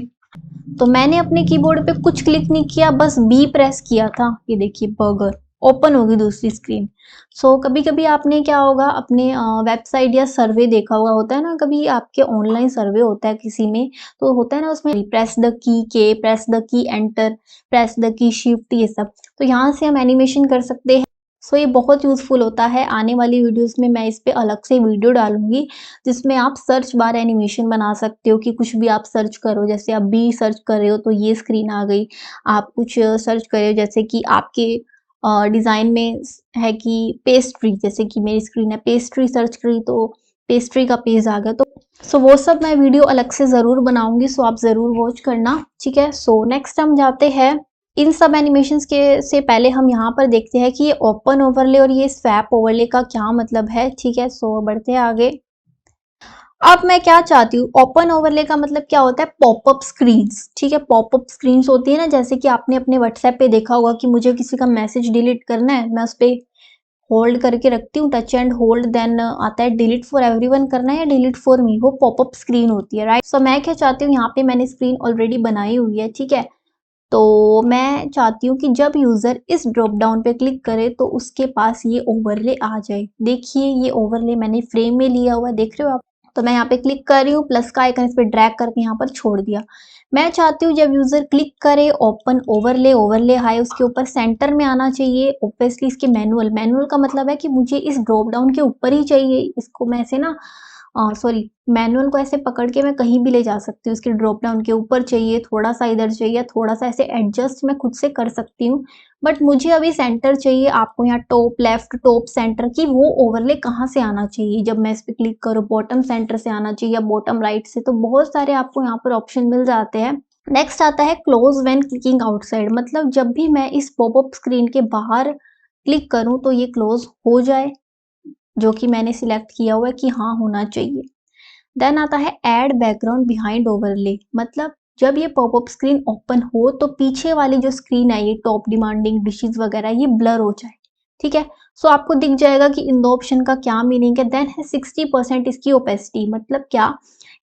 तो मैंने अपने कीबोर्ड पे कुछ क्लिक नहीं किया, बस बी प्रेस किया था, ये देखिए बर्गर ओपन होगी दूसरी स्क्रीन। सो कभी कभी आपने क्या होगा अपने वेबसाइट या सर्वे देखा हुआ होता है ना, कभी आपके ऑनलाइन सर्वे होता है किसी में, तो होता है ना उसमें प्रेस द की के, press the key enter, press the key shift, ये सब, तो यहाँ से हम एनिमेशन कर सकते हैं। सो ये बहुत यूजफुल होता है। आने वाली वीडियोस में मैं इस पे अलग से वीडियो डालूंगी जिसमें आप सर्च बार एनिमेशन बना सकते हो कि कुछ भी आप सर्च करो, जैसे आप बी सर्च कर रहे हो तो ये स्क्रीन आ गई। आप कुछ सर्च कर रहे हो जैसे कि आपके डिज़ाइन में है कि पेस्ट्री, जैसे कि मेरी स्क्रीन है पेस्ट्री, सर्च करी तो पेस्ट्री का पेज आ गया। तो सो वो सब मैं वीडियो अलग से ज़रूर बनाऊंगी, सो आप ज़रूर वॉच करना। ठीक है, सो नेक्स्ट हम जाते हैं इन सब एनिमेशंस के से पहले हम यहाँ पर देखते हैं कि ये ओपन ओवरले और ये स्वैप ओवरले का क्या मतलब है। ठीक है, सो बढ़ते हैं आगे। अब मैं क्या चाहती हूँ, ओपन ओवरले का मतलब क्या होता है, पॉपअप स्क्रीन्स। ठीक है, पॉपअप स्क्रीन्स होती है ना, जैसे कि आपने अपने व्हाट्सएप पे देखा होगा कि मुझे किसी का मैसेज डिलीट करना है, मैं उस पे होल्ड करके रखती हूँ, टच एंड होल्ड, देन आता है डिलीट फॉर एवरीवन करना है या डिलीट फॉर मी, वो पॉपअप स्क्रीन होती है, राइट। सो मैं क्या चाहती हूँ, यहाँ पे मैंने स्क्रीन ऑलरेडी बनाई हुई है। ठीक है, तो मैं चाहती हूँ कि जब यूजर इस ड्रॉप डाउन पे क्लिक करे तो उसके पास ये ओवरले आ जाए। देखिए ये ओवरले मैंने फ्रेम में लिया हुआ है, देख रहे हो आप। तो मैं यहाँ पे क्लिक कर रही हूँ, प्लस का आइकन इस पे ड्रैग करके यहाँ पर छोड़ दिया। मैं चाहती हूँ जब यूजर क्लिक करे ओपन ओवरले, ओवरले हाई, उसके ऊपर सेंटर में आना चाहिए। ऑब्वियसली इसके मैनुअल, मैनुअल का मतलब है कि मुझे इस ड्रॉप डाउन के ऊपर ही चाहिए। इसको मैं ऐसे ना सॉरी, मैनुअल को ऐसे पकड़ के मैं कहीं भी ले जा सकती हूँ, इसके ड्रॉप डाउन के ऊपर चाहिए, थोड़ा सा इधर चाहिए, थोड़ा सा ऐसे एडजस्ट मैं खुद से कर सकती हूँ, बट मुझे अभी सेंटर चाहिए। आपको यहाँ टॉप लेफ्ट, टॉप सेंटर की वो ओवरले कहाँ से आना चाहिए, जब मैं इस पे क्लिक करूँ बॉटम सेंटर से आना चाहिए या बॉटम राइट से, तो बहुत सारे आपको यहाँ पर ऑप्शन मिल जाते हैं। नेक्स्ट आता है क्लोज व्हेन क्लिकिंग आउटसाइड, मतलब जब भी मैं इस पॉपअप स्क्रीन के बाहर क्लिक करूँ तो ये क्लोज हो जाए, जो कि मैंने सिलेक्ट किया हुआ है कि हाँ होना चाहिए। देन आता है ऐड बैकग्राउंड बिहाइंड ओवरले, मतलब जब ये पॉपअप स्क्रीन ओपन हो तो पीछे वाली जो स्क्रीन है, ये टॉप डिमांडिंग डिशेस वगैरह, ये ब्लर हो जाए। ठीक है, सो आपको दिख जाएगा कि इन दो ऑप्शन का क्या मीनिंग है। देन है 60% इसकी ओपेसिटी, मतलब क्या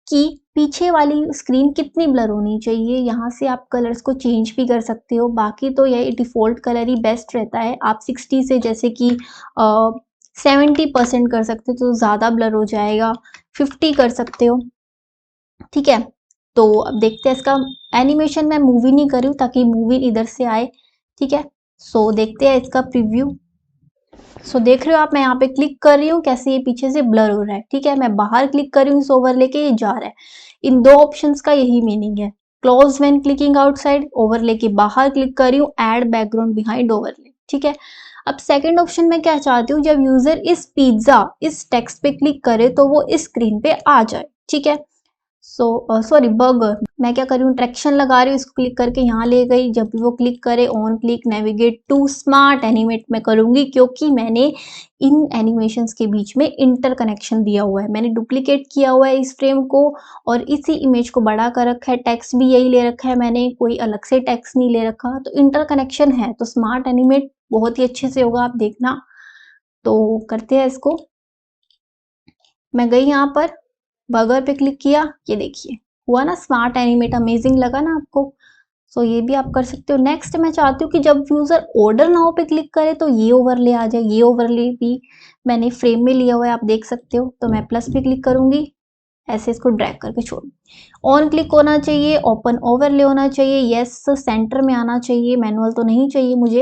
कि पीछे वाली स्क्रीन कितनी ब्लर होनी चाहिए। यहाँ से आप कलर्स को चेंज भी कर सकते हो, बाकी तो ये डिफ़ॉल्ट कलर ही बेस्ट रहता है। आप 60 से जैसे कि 70% कर सकते हो तो ज़्यादा ब्लर हो जाएगा, 50 कर सकते हो। ठीक है, तो अब देखते हैं इसका एनिमेशन। मैं मूवी नहीं कर रही हूँ ताकि मूवी इधर से आए। ठीक है, सो देखते हैं इसका प्रीव्यू। सो देख रहे हो आप, मैं यहाँ पे क्लिक कर रही हूँ कैसे ये पीछे से ब्लर हो रहा है। ठीक है, मैं बाहर क्लिक कर रही हूँ इस ओवरले के, ये जा रहा है। इन दो ऑप्शंस का यही मीनिंग है, close when clicking outside, overlay के बाहर क्लिक कर रही हूँ, ऐड बैकग्राउंड बिहाइंड ओवरले। ठीक है, अब सेकंड ऑप्शन में क्या चाहती हूँ, जब यूजर इस पिज्जा इस टेक्स्ट पे क्लिक करे तो वो इस स्क्रीन पे आ जाए। ठीक है, सॉरी बर्गर। मैं क्या कर रही हूँ, ट्रैक्शन लगा रही हूँ, इसको क्लिक करके यहाँ ले गई। जब भी वो क्लिक करे on click navigate to smart animate मैं करूँगी, क्योंकि मैंने इन एनिमेशंस के बीच में इंटरकनेक्शन दिया हुआ है। मैंने डुप्लीकेट किया हुआ है इस फ्रेम को और इसी इमेज को बड़ा कर रखा है। टेक्स्ट भी यही ले रखा है मैंने, कोई अलग से टेक्स्ट नहीं ले रखा, तो इंटरकनेक्शन है। तो स्मार्ट एनिमेट बहुत ही अच्छे से होगा, आप देखना। तो करते हैं इसको। मैं गई यहाँ पर, बर्गर पे क्लिक किया, ये देखिए हुआ ना स्मार्ट एनिमेट। अमेजिंग लगा ना आपको? सो ये भी आप कर सकते हो। नेक्स्ट मैं चाहती हूँ कि जब यूजर ऑर्डर नाउ पे क्लिक करे तो ये ओवरले आ जाए। ये ओवरले भी मैंने फ्रेम में लिया हुआ है, आप देख सकते हो। तो मैं प्लस पे क्लिक करूंगी, ऐसे इसको ड्रैग करके छोड़। ऑन क्लिक होना चाहिए, ओपन ओवरले होना चाहिए, यस सेंटर में आना चाहिए, मैनुअल तो नहीं चाहिए मुझे।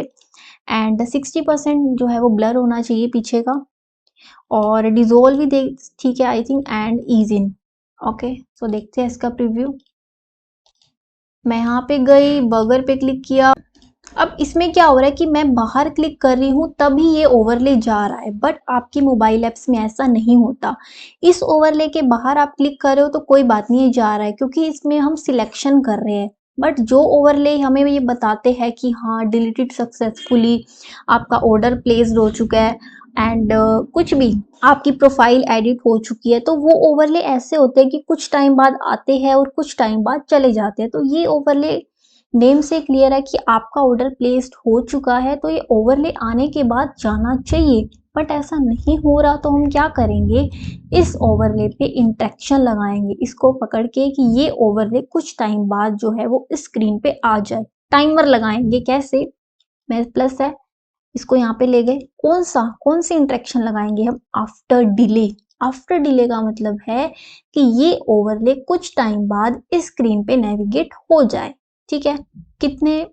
एंड 60% जो है वो ब्लर होना चाहिए पीछे का, और डिजोल्व भी देख ठीक है I think, and ease in. Okay, so देखते हैं इसका प्रीव्यू। मैं यहाँ पे गई, बर्गर पे क्लिक किया। अब इसमें क्या हो रहा है कि मैं बाहर क्लिक कर रही हूँ तभी ये ओवरले जा रहा है, बट आपकी मोबाइल ऐप्स में ऐसा नहीं होता। इस ओवरले के बाहर आप क्लिक कर रहे हो तो कोई बात नहीं, जा रहा है क्योंकि इसमें हम सिलेक्शन कर रहे हैं। बट जो ओवरले हमें ये बताते हैं कि हाँ डिलीटेड सक्सेसफुली, आपका ऑर्डर प्लेस्ड हो चुका है, एंड कुछ भी आपकी प्रोफाइल एडिट हो चुकी है, तो वो ओवरले ऐसे होते हैं कि कुछ टाइम बाद आते हैं और कुछ टाइम बाद चले जाते हैं। तो ये ओवरले नेम से क्लियर है कि आपका ऑर्डर प्लेस्ड हो चुका है, तो ये ओवरले आने के बाद जाना चाहिए। बट ऐसा नहीं हो रहा, तो हम क्या करेंगे, इस ओवरले पे इंटरेक्शन लगाएंगे इसको पकड़ के कि ये ओवरले कुछ टाइम बाद जो है वो स्क्रीन पे आ जाए। टाइमर लगाएंगे कैसे, मैं प्लस है इसको यहाँ पे ले गए। कौन सी इंटरेक्शन लगाएंगे हम, आफ्टर डिले। आफ्टर डिले का मतलब है कि ये ओवरले कुछ टाइम बाद इस स्क्रीन पे नेविगेट हो जाए। ठीक है, कितने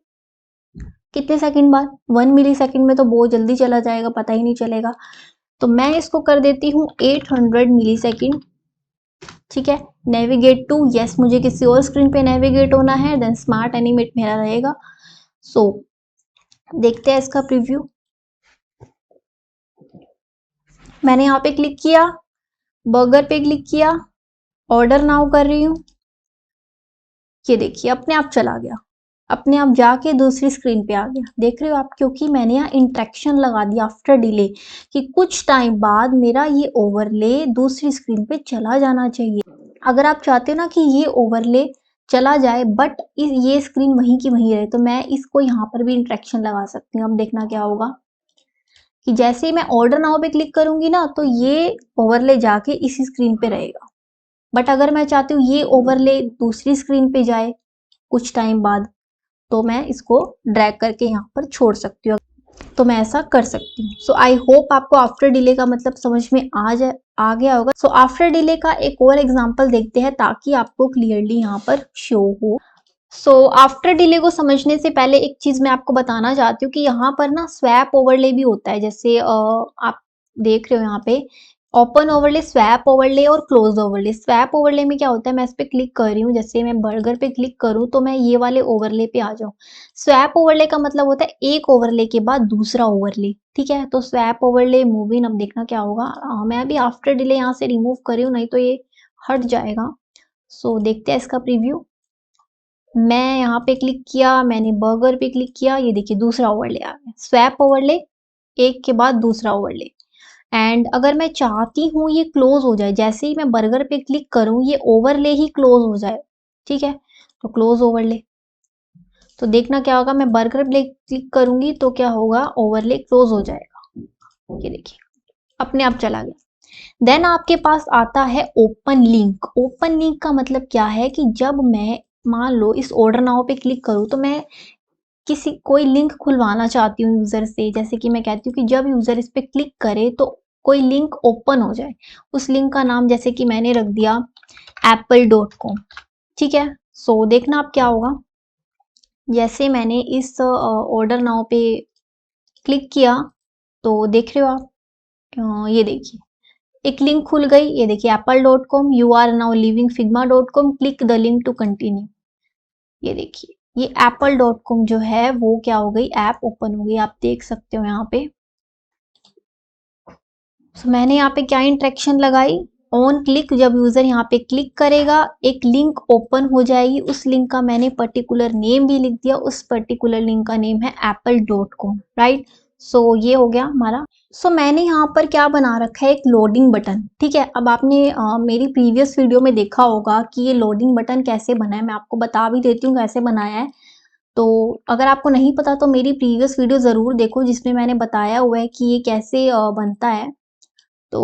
कितने सेकंड बाद, 1 मिली सेकंड में तो बहुत जल्दी चला जाएगा, पता ही नहीं चलेगा। तो मैं इसको कर देती हूँ 800 मिली सेकंड। ठीक है, नेविगेट टू, यस मुझे किसी और स्क्रीन पे नेविगेट होना है, देन स्मार्ट एनिमेट मेरा रहेगा। सो देखते हैं इसका प्रीव्यू। मैंने यहाँ पे क्लिक किया, बर्गर पे क्लिक किया, ऑर्डर नाउ कर रही हूँ, ये देखिए अपने आप चला गया, अपने आप जाके दूसरी स्क्रीन पे आ गया। देख रहे हो आप, क्योंकि मैंने यहाँ इंटरेक्शन लगा दिया आफ्टर डिले कि कुछ टाइम बाद मेरा ये ओवरले दूसरी स्क्रीन पे चला जाना चाहिए। अगर आप चाहते हो ना कि ये ओवरले चला जाए बट ये स्क्रीन वहीं की वहीं रहे, तो मैं इसको यहाँ पर भी इंटरेक्शन लगा सकती हूँ। अब देखना क्या होगा कि जैसे ही मैं ऑर्डर नाउ पे क्लिक करूंगी ना, तो ये ओवरले जाके इसी स्क्रीन पे रहेगा। बट अगर मैं चाहती हूँ ये ओवरले दूसरी स्क्रीन पे जाए कुछ टाइम बाद, तो मैं इसको ड्रैग करके यहाँ पर छोड़ सकती हूँ। तो मैं ऐसा कर सकती हूँ। सो आई होप आपको आफ्टर डिले का मतलब समझ में आ गया होगा। सो आफ्टर डिले का एक और एग्जांपल देखते हैं ताकि आपको क्लियरली यहाँ पर शो हो। सो आफ्टर डिले को समझने से पहले एक चीज मैं आपको बताना चाहती हूँ कि यहाँ पर ना स्वैप ओवरले भी होता है। जैसे आप देख रहे हो यहाँ पे ओपन ओवरले, स्वैप ओवरले और क्लोज ओवरले। स्वैप ओवरले में क्या होता है, मैं इस पे क्लिक कर रही हूँ, जैसे मैं बर्गर पे क्लिक करूँ तो मैं ये वाले ओवरले पे आ जाऊँ। स्वैप ओवरले का मतलब होता है एक ओवरले के बाद दूसरा ओवरले। ठीक है, तो स्वैप ओवरले मूव इन। अब देखना क्या होगा, मैं अभी आफ्टर डिले यहाँ से रिमूव कर रही हूँ, नहीं तो ये हट जाएगा। सो देखते हैं इसका प्रीव्यू। मैं यहाँ पे क्लिक किया, मैंने बर्गर पे क्लिक किया, ये देखिए दूसरा ओवरले आ गया। स्वैप ओवरले, एक के बाद दूसरा ओवरले। एंड अगर मैं चाहती हूँ ये क्लोज हो जाए, जैसे ही मैं बर्गर पे क्लिक करूँ ये ओवरले ही क्लोज हो जाए। ठीक है, तो क्लोज ओवरले। तो देखना क्या होगा, मैं बर्गर पे क्लिक करूंगी तो क्या होगा, ओवरले क्लोज हो जाएगा। ये देखिए अपने आप चला गया। देन आपके पास आता है ओपन लिंक। ओपन लिंक का मतलब क्या है कि जब मैं मान लो इस ऑर्डर नाउ पे क्लिक करूँ तो मैं कोई लिंक खुलवाना चाहती हूँ यूजर से। जैसे कि मैं कहती हूँ कि जब यूजर इस पे क्लिक करे तो कोई लिंक ओपन हो जाए। उस लिंक का नाम जैसे कि मैंने रख दिया apple.com। ठीक है, सो देखना आप क्या होगा, जैसे मैंने इस ऑर्डर नाउ पे क्लिक किया तो देख रहे हो आप, ये देखिए एक लिंक खुल गई। ये देखिए apple.com, you are now leaving figma.com, click the link to continue. ये देखिए ये apple.com जो है वो क्या हो गई, ऐप ओपन हो गई, आप देख सकते हो यहाँ पे। तो मैंने यहाँ पे क्या इंटरेक्शन लगाई, ऑन क्लिक जब यूजर यहाँ पे क्लिक करेगा एक लिंक ओपन हो जाएगी। उस लिंक का मैंने पर्टिकुलर नेम भी लिख दिया, उस पर्टिकुलर लिंक का नेम है apple.com, राइट। सो ये हो गया हमारा। सो मैंने यहाँ पर क्या बना रखा है, एक लोडिंग बटन, ठीक है। अब आपने मेरी प्रीवियस वीडियो में देखा होगा कि ये लोडिंग बटन कैसे बना है, मैं आपको बता भी देती हूँ कैसे बनाया है। तो अगर आपको नहीं पता तो मेरी प्रीवियस वीडियो ज़रूर देखो जिसमें मैंने बताया हुआ है कि ये कैसे बनता है। तो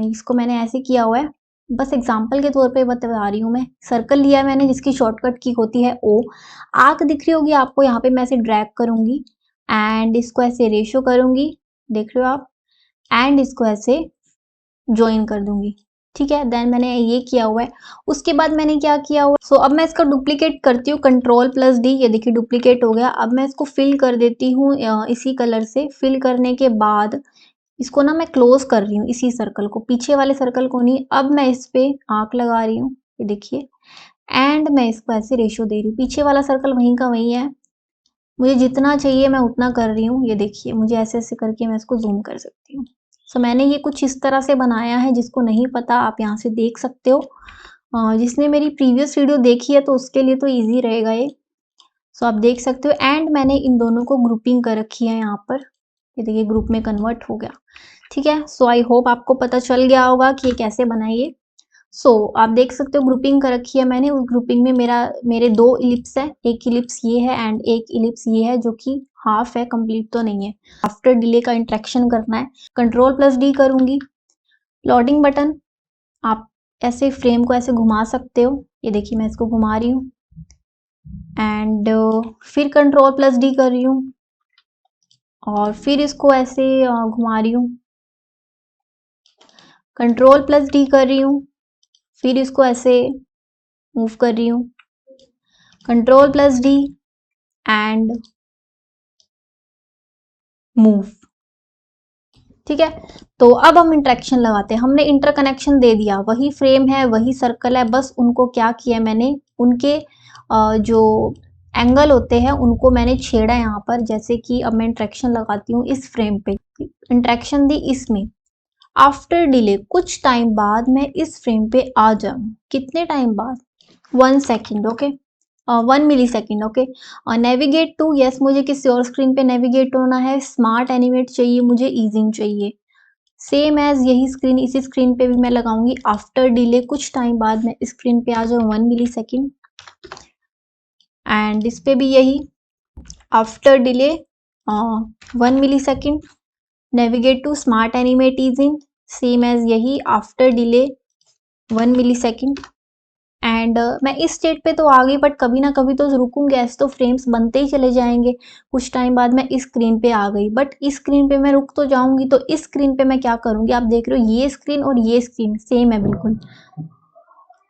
इसको मैंने ऐसे किया हुआ है, बस एग्जांपल के तौर पे बता रही हूँ मैं। सर्कल लिया है मैंने जिसकी शॉर्टकट की होती है ओ। आर्क दिख रही होगी आपको, यहाँ पे मैं ऐसे ड्रैग करूँगी एंड इसको ऐसे रेशो करूँगी, देख रहे हो आप, एंड इसको ऐसे जॉइन कर दूंगी, ठीक है। देन मैंने ये किया हुआ है। उसके बाद मैंने क्या किया हुआ है, सो अब मैं इसका डुप्लीकेट करती हूँ, Ctrl+D, ये देखिए डुप्लीकेट हो गया। अब मैं इसको फिल कर देती हूँ इसी कलर से। फिल करने के बाद इसको ना मैं क्लोज कर रही हूँ, इसी सर्कल को, पीछे वाले सर्कल को नहीं। अब मैं इस पे आंख लगा रही हूँ, ये देखिए, एंड मैं इसको ऐसे रेशो दे रही हूँ। पीछे वाला सर्कल वहीं का वहीं है, मुझे जितना चाहिए मैं उतना कर रही हूँ। ये देखिए, मुझे ऐसे ऐसे करके मैं इसको जूम कर सकती हूँ। सो मैंने ये कुछ इस तरह से बनाया है, जिसको नहीं पता आप यहाँ से देख सकते हो। जिसने मेरी प्रीवियस वीडियो देखी है तो उसके लिए तो ईजी रहेगा ये। सो आप देख सकते हो, एंड मैंने इन दोनों को ग्रुपिंग कर रखी है यहाँ पर, ये देखिए ग्रुप में कन्वर्ट हो गया, ठीक है। सो आई होप आपको पता चल गया होगा कि ये कैसे बनाइए। सो आप देख सकते हो ग्रुपिंग कर रखी है मैंने। उस ग्रुपिंग में मेरे 2 इलिप्स है, एक इलिप्स ये है एंड एक इलिप्स ये है जो कि हाफ है, कंप्लीट तो नहीं है। आफ्टर डिले का इंटरेक्शन करना है, Ctrl+D करूंगी। लोडिंग बटन, आप ऐसे फ्रेम को ऐसे घुमा सकते हो, ये देखिए मैं इसको घुमा रही हूँ एंड फिर Ctrl+D कर रही हूँ और फिर इसको ऐसे घुमा रही हूँ, Ctrl+D कर रही हूँ, फिर इसको ऐसे मूव कर रही हूँ, Ctrl+D एंड मूव, ठीक है। तो अब हम इंटरेक्शन लगाते हैं। हमने इंटरकनेक्शन दे दिया, वही फ्रेम है, वही सर्कल है, बस उनको क्या किया मैंने, उनके जो एंगल होते हैं उनको मैंने छेड़ा यहाँ पर। जैसे कि अब मैं इंटरेक्शन लगाती हूँ इस फ्रेम पे, इंटरेक्शन दी इसमें। आफ्टर डिले कुछ टाइम बाद मैं इस फ्रेम पे आ जाऊँ, कितने टाइम बाद, 1 second, okay, 1 millisecond, okay. Navigate to, yes मुझे किसी और स्क्रीन पे नेविगेट होना है। स्मार्ट एनिमेट चाहिए मुझे, ईजिंग चाहिए। सेम एज यही स्क्रीन, इसी स्क्रीन पे भी मैं लगाऊंगी। आफ्टर डिले कुछ टाइम बाद मैं इस स्क्रीन पे आ जाऊँ, 1 मिली सेकेंड, एंड इस पे भी यही, after delay 1 millisecond. Navigate to smart animate easing, same as यही, after delay 1 millisecond. And मैं इस स्टेट पे तो आ गई, बट कभी ना कभी तो रुकूंगी, ऐसे तो फ्रेम्स बनते ही चले जाएंगे। कुछ टाइम बाद मैं इस स्क्रीन पे आ गई, बट इस स्क्रीन पे मैं रुक तो जाऊंगी। तो इस स्क्रीन पे मैं क्या करूंगी, आप देख रहे हो ये स्क्रीन और ये स्क्रीन सेम है बिल्कुल,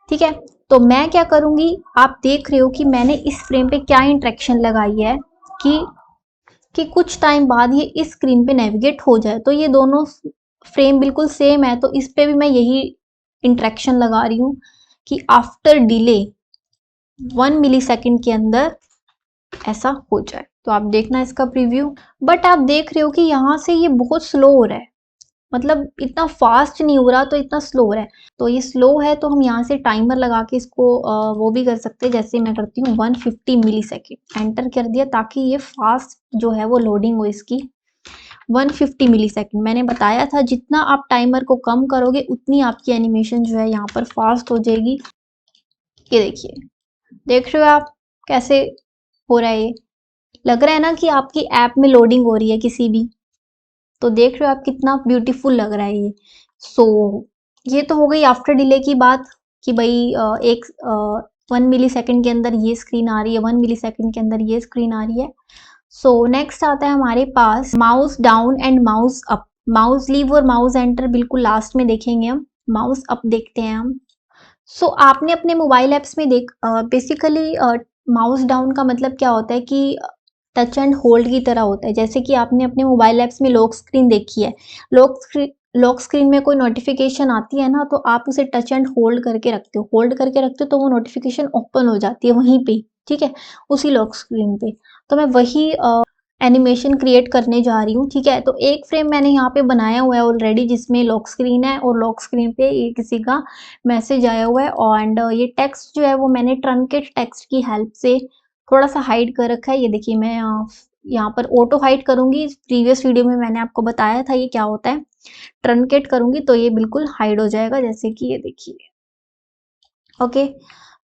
ठीक है। तो मैं क्या करूंगी, आप देख रहे हो कि मैंने इस फ्रेम पे क्या इंटरेक्शन लगाई है कि कुछ टाइम बाद ये इस स्क्रीन पे नेविगेट हो जाए। तो ये दोनों फ्रेम बिल्कुल सेम है, तो इस पे भी मैं यही इंटरेक्शन लगा रही हूँ कि आफ्टर डिले 1 मिली सेकेंड के अंदर ऐसा हो जाए। तो आप देखना इसका प्रीव्यू, बट आप देख रहे हो कि यहाँ से ये बहुत स्लो हो रहा है, मतलब इतना फास्ट नहीं हो रहा, तो इतना स्लो हो रहा है। तो ये स्लो है तो हम यहाँ से टाइमर लगा के इसको वो भी कर सकते हैं। जैसे मैं करती हूँ 150 मिली सेकेंड, एंटर कर दिया ताकि ये फास्ट जो है वो लोडिंग हो इसकी। 150 मिली सेकेंड, मैंने बताया था जितना आप टाइमर को कम करोगे उतनी आपकी एनिमेशन जो है यहाँ पर फास्ट हो जाएगी। ये देखिए, देख रहे हो आप कैसे हो रहा है, ये लग रहा है ना कि आपकी ऐप में लोडिंग हो रही है किसी भी। तो देख रहे हो आप कितना ब्यूटीफुल लग रहा है ये। सो ये तो हो गई आफ्टर डिले की बात कि भाई 1 मिली सेकेंड के अंदर ये स्क्रीन आ रही है, 1 मिली सेकेंड के अंदर ये स्क्रीन आ रही है। सो नेक्स्ट आता है हमारे पास mouse down and mouse up. Mouse leave और माउस एंटर बिल्कुल लास्ट में देखेंगे हम, माउस अप देखते हैं हम। सो आपने अपने मोबाइल ऐप्स में बेसिकली माउस डाउन का मतलब क्या होता है कि टच एंड होल्ड की तरह होता है। जैसे कि आपने अपने मोबाइल ऐप्स में लॉक स्क्रीन देखी है, लॉक स्क्रीन में कोई नोटिफिकेशन आती है ना, तो आप उसे टच एंड होल्ड करके रखते हो, तो वो नोटिफिकेशन ओपन हो जाती है वहीं पे, ठीक है, उसी लॉक स्क्रीन पे। तो मैं वही एनिमेशन क्रिएट करने जा रही हूँ, ठीक है। तो एक फ्रेम मैंने यहाँ पे बनाया हुआ है ऑलरेडी, जिसमें लॉक स्क्रीन है और लॉक स्क्रीन पे ये किसी का मैसेज आया हुआ है। एंड ये टेक्स्ट जो है वो मैंने ट्रंकेट टेक्स्ट की हेल्प से थोड़ा सा हाइड कर रखा है। ये देखिए, मैं यहाँ पर ऑटो हाइड करूंगी। प्रीवियस वीडियो में मैंने आपको बताया था ये क्या होता है। ट्रंकेट करूंगी तो ये बिल्कुल हाइड हो जाएगा, जैसे कि ये देखिए। ओके,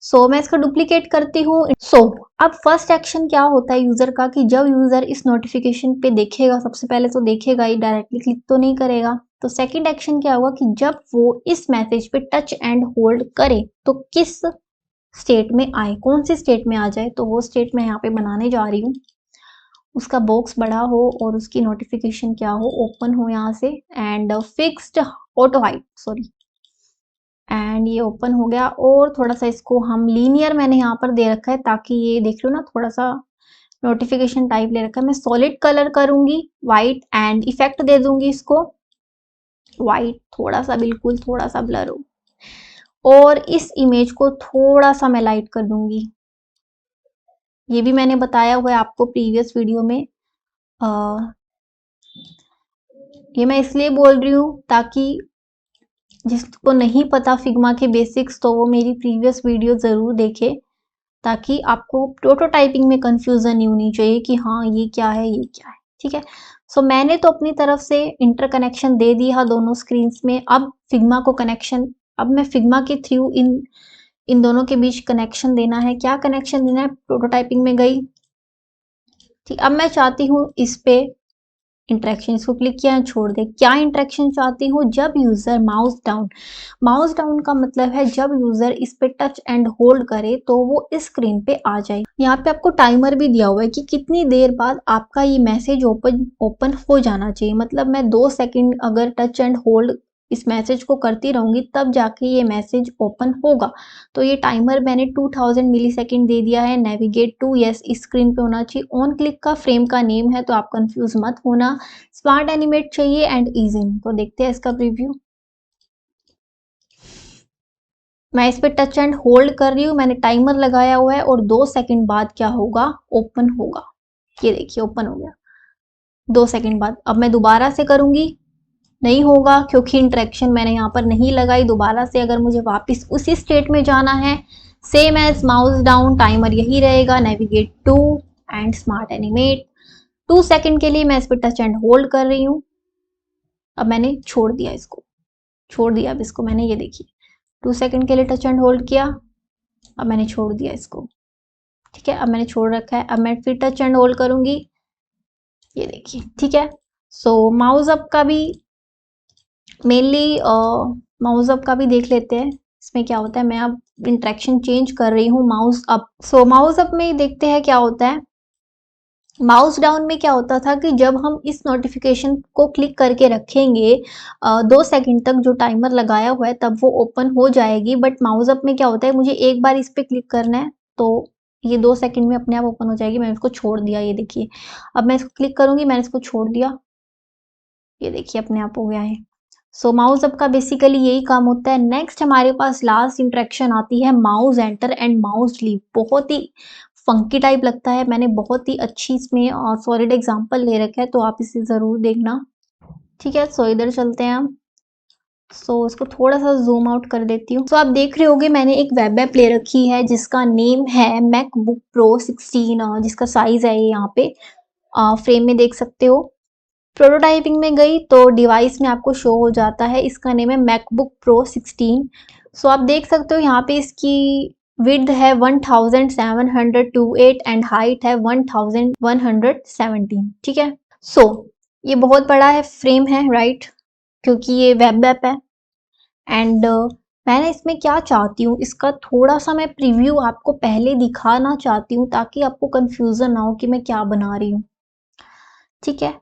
सो मैं इसको डुप्लीकेट करती हूँ। अब फर्स्ट एक्शन क्या होता है यूजर का, कि जब यूजर इस नोटिफिकेशन पे देखेगा, सबसे पहले तो देखेगा ही, डायरेक्टली क्लिक तो नहीं करेगा। तो सेकंड एक्शन क्या होगा कि जब वो इस मैसेज पे टच एंड होल्ड करे तो किस स्टेट में आए, कौन सी स्टेट में आ जाए, तो वो स्टेट मैं यहाँ पे बनाने जा रही हूँ। उसका बॉक्स बड़ा हो और उसकी नोटिफिकेशन क्या हो, ओपन हो यहाँ से, and fixed auto hide, sorry, and ये ओपन हो गया। और थोड़ा सा इसको हम लीनियर मैंने यहाँ पर दे रखा है, ताकि ये देख लो ना, थोड़ा सा नोटिफिकेशन टाइप ले रखा है। मैं सॉलिड कलर करूंगी वाइट, एंड इफेक्ट दे दूंगी इसको वाइट, थोड़ा सा, बिल्कुल थोड़ा सा ब्लर हो। और इस इमेज को थोड़ा सा मैं लाइट कर दूंगी। ये भी मैंने बताया हुआ है आपको प्रीवियस वीडियो में। ये मैं इसलिए बोल रही हूँ ताकि जिसको नहीं पता फिग्मा के बेसिक्स, तो वो मेरी प्रीवियस वीडियो ज़रूर देखे, ताकि आपको प्रोटोटाइपिंग में कंफ्यूजन नहीं होनी चाहिए कि हाँ ये क्या है, ये क्या है, ठीक है। सो मैंने तो अपनी तरफ से इंटरकनेक्शन दे दिया दोनों स्क्रीन्स में। अब फिग्मा को कनेक्शन, अब मैं फिग्मा के थ्रू इन दोनों के बीच कनेक्शन देना है। क्या कनेक्शन देना है, प्रोटोटाइपिंग में गई, ठीक। अब मैं चाहती हूँ इस पे इंटरेक्शन, इसको क्लिक किया छोड़ दे। क्या इंटरेक्शन चाहती हूँ, जब यूजर माउस डाउन का मतलब है जब यूजर इस पे टच एंड होल्ड करे तो वो इस स्क्रीन पे आ जाए। यहाँ पे आपको टाइमर भी दिया हुआ है कि कितनी देर बाद आपका ये मैसेज ओपन हो जाना चाहिए। मतलब मैं 2 सेकंड अगर टच एंड होल्ड इस मैसेज को करती रहूंगी, तब जाके ये मैसेज ओपन होगा। तो ये टाइमर मैंने 2000 मिली सेकेंड दे दिया है। नेविगेट टू, यस, इस स्क्रीन पे होना चाहिए। ऑन क्लिक का फ्रेम का नेम है, तो आप कंफ्यूज मत होना। स्मार्ट एनिमेट चाहिए एंड इजी। तो देखते हैं इसका प्रीव्यू। मैं इस पे टच एंड होल्ड कर रही हूँ, मैंने टाइमर लगाया हुआ है, और 2 सेकंड बाद क्या होगा, ओपन होगा। ये देखिए ओपन हो गया 2 सेकंड बाद। अब मैं दोबारा से करूंगी, नहीं होगा क्योंकि इंटरेक्शन मैंने यहाँ पर नहीं लगाई। दोबारा से अगर मुझे वापस उसी स्टेट में जाना है, same as mouse down, timer यही रहेगा, navigate to and smart animate. 2 second के लिए मैं इस पर टच एंड होल्ड कर रही हूँ। अब मैंने छोड़ दिया इसको, छोड़ दिया अब इसको मैंने, ये देखिए 2 सेकंड के लिए टच एंड होल्ड किया, अब मैंने छोड़ दिया इसको, ठीक है। अब मैंने छोड़ रखा है, अब मैं फिर टच एंड होल्ड करूंगी, ये देखिए, ठीक है। सो माउस अप का भी मेनली माउस अप का भी देख लेते हैं, इसमें क्या होता है। मैं अब इंटरेक्शन चेंज कर रही हूँ माउस अप। सो माउस अप में देखते हैं क्या होता है। माउस डाउन में क्या होता था कि जब हम इस नोटिफिकेशन को क्लिक करके रखेंगे 2 सेकंड तक जो टाइमर लगाया हुआ है, तब वो ओपन हो जाएगी। बट माउस अप में क्या होता है, मुझे एक बार इस पे क्लिक करना है तो ये 2 सेकंड में अपने आप ओपन हो जाएगी। मैंने इसको छोड़ दिया, ये देखिए। अब मैं इसको क्लिक करूंगी, मैंने इसको छोड़ दिया, ये देखिए अपने आप हो गया है। सो माउस अप का बेसिकली यही काम होता है। नेक्स्ट हमारे पास लास्ट इंटरेक्शन आती है mouse enter and mouse leave. बहुत ही फंकी टाइप लगता है, मैंने बहुत ही अच्छी इसमें सॉलिड एग्जांपल ले रखा है, तो आप इसे ज़रूर देखना, ठीक है। सो इधर चलते हैं हम। सो इसको थोड़ा सा जूम आउट कर देती हूँ। सो आप देख रहे होगे मैंने एक वेब ऐप ले रखी है जिसका नेम है मैकबुक प्रो 16, जिसका साइज है ये यहाँ पे फ्रेम में देख सकते हो। प्रोटोटाइपिंग में गई तो डिवाइस में आपको शो हो जाता है, इसका नेम है मैकबुक प्रो 16। सो आप देख सकते हो यहाँ पे इसकी विड्थ है 1728 एंड हाइट है 1117, ठीक है। सो ये बहुत बड़ा है फ्रेम है, राइट, क्योंकि ये वेब ऐप है। एंड मैंने इसमें क्या चाहती हूँ, इसका थोड़ा सा मैं प्रीव्यू आपको पहले दिखाना चाहती हूँ, ताकि आपको कंफ्यूजन ना हो कि मैं क्या बना रही हूँ, ठीक है।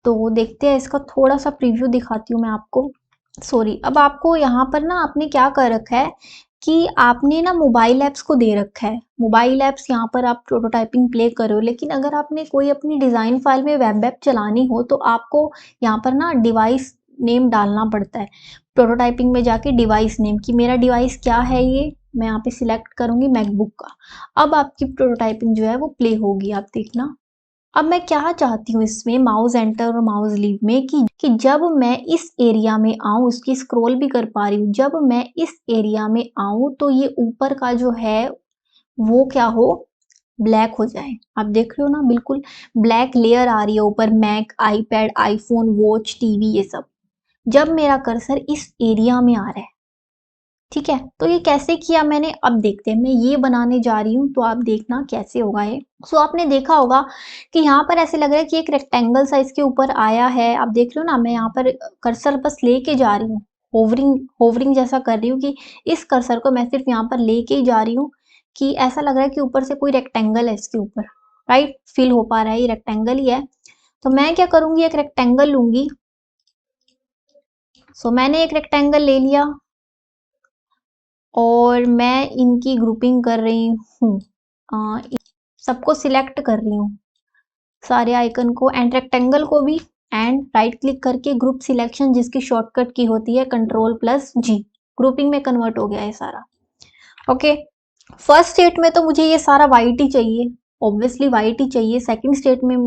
तो देखते हैं, इसका थोड़ा सा प्रीव्यू दिखाती हूँ मैं आपको। सॉरी, अब आपको यहाँ पर ना आपने क्या कर रखा है कि आपने ना मोबाइल ऐप्स को दे रखा है। मोबाइल ऐप्स यहाँ पर आप प्रोटोटाइपिंग प्ले करो, लेकिन अगर आपने कोई अपनी डिज़ाइन फाइल में वेब ऐप चलानी हो तो आपको यहाँ पर ना डिवाइस नेम डालना पड़ता है। प्रोटोटाइपिंग में जाके डिवाइस नेम, कि मेरा डिवाइस क्या है, ये मैं यहाँ पे सिलेक्ट करूँगी मैकबुक का। अब आपकी प्रोटोटाइपिंग जो है वो प्ले होगी, आप देखना। अब मैं क्या चाहती हूँ इसमें माउस एंटर और माउस लीव में कि जब मैं इस एरिया में आऊँ, इसकी स्क्रॉल भी कर पा रही हूँ, जब मैं इस एरिया में आऊँ तो ये ऊपर का जो है वो क्या हो, ब्लैक हो जाए। आप देख रहे हो ना, बिल्कुल ब्लैक लेयर आ रही है ऊपर, Mac, iPad, iPhone, Watch, TV, ये सब। जब मेरा कर्सर इस एरिया में आ रहा है, ठीक है, तो ये कैसे किया मैंने, अब देखते हैं। मैं ये बनाने जा रही हूँ तो आप देखना कैसे होगा ये। सो आपने देखा होगा कि यहाँ पर ऐसे लग रहा है कि एक रेक्टेंगल सा इसके ऊपर आया है। आप देख रहे हो ना, मैं यहाँ पर कर्सर बस लेके जा रही हूँ, होवरिंग होवरिंग जैसा कर रही हूँ कि इस कर्सर को मैं सिर्फ यहाँ पर लेके ही जा रही हूँ कि ऐसा लग रहा है कि ऊपर से कोई रेक्टेंगल है इसके ऊपर, राइट, फील हो पा रहा है ये रेक्टेंगल ही है। तो मैं क्या करूंगी, एक रेक्टेंगल लूंगी। सो मैंने एक रेक्टेंगल ले लिया और मैं इनकी ग्रुपिंग कर रही हूँ, सबको सिलेक्ट कर रही हूँ, सारे आइकन को एंड रेक्टेंगल को भी, एंड राइट क्लिक करके ग्रुप सिलेक्शन, जिसकी शॉर्टकट की होती है Ctrl+G, ग्रुपिंग में कन्वर्ट हो गया है सारा। ओके, फर्स्ट स्टेट में तो मुझे ये सारा वाइट ही चाहिए, ऑब्वियसली वाइट ही चाहिए। सेकंड स्टेट में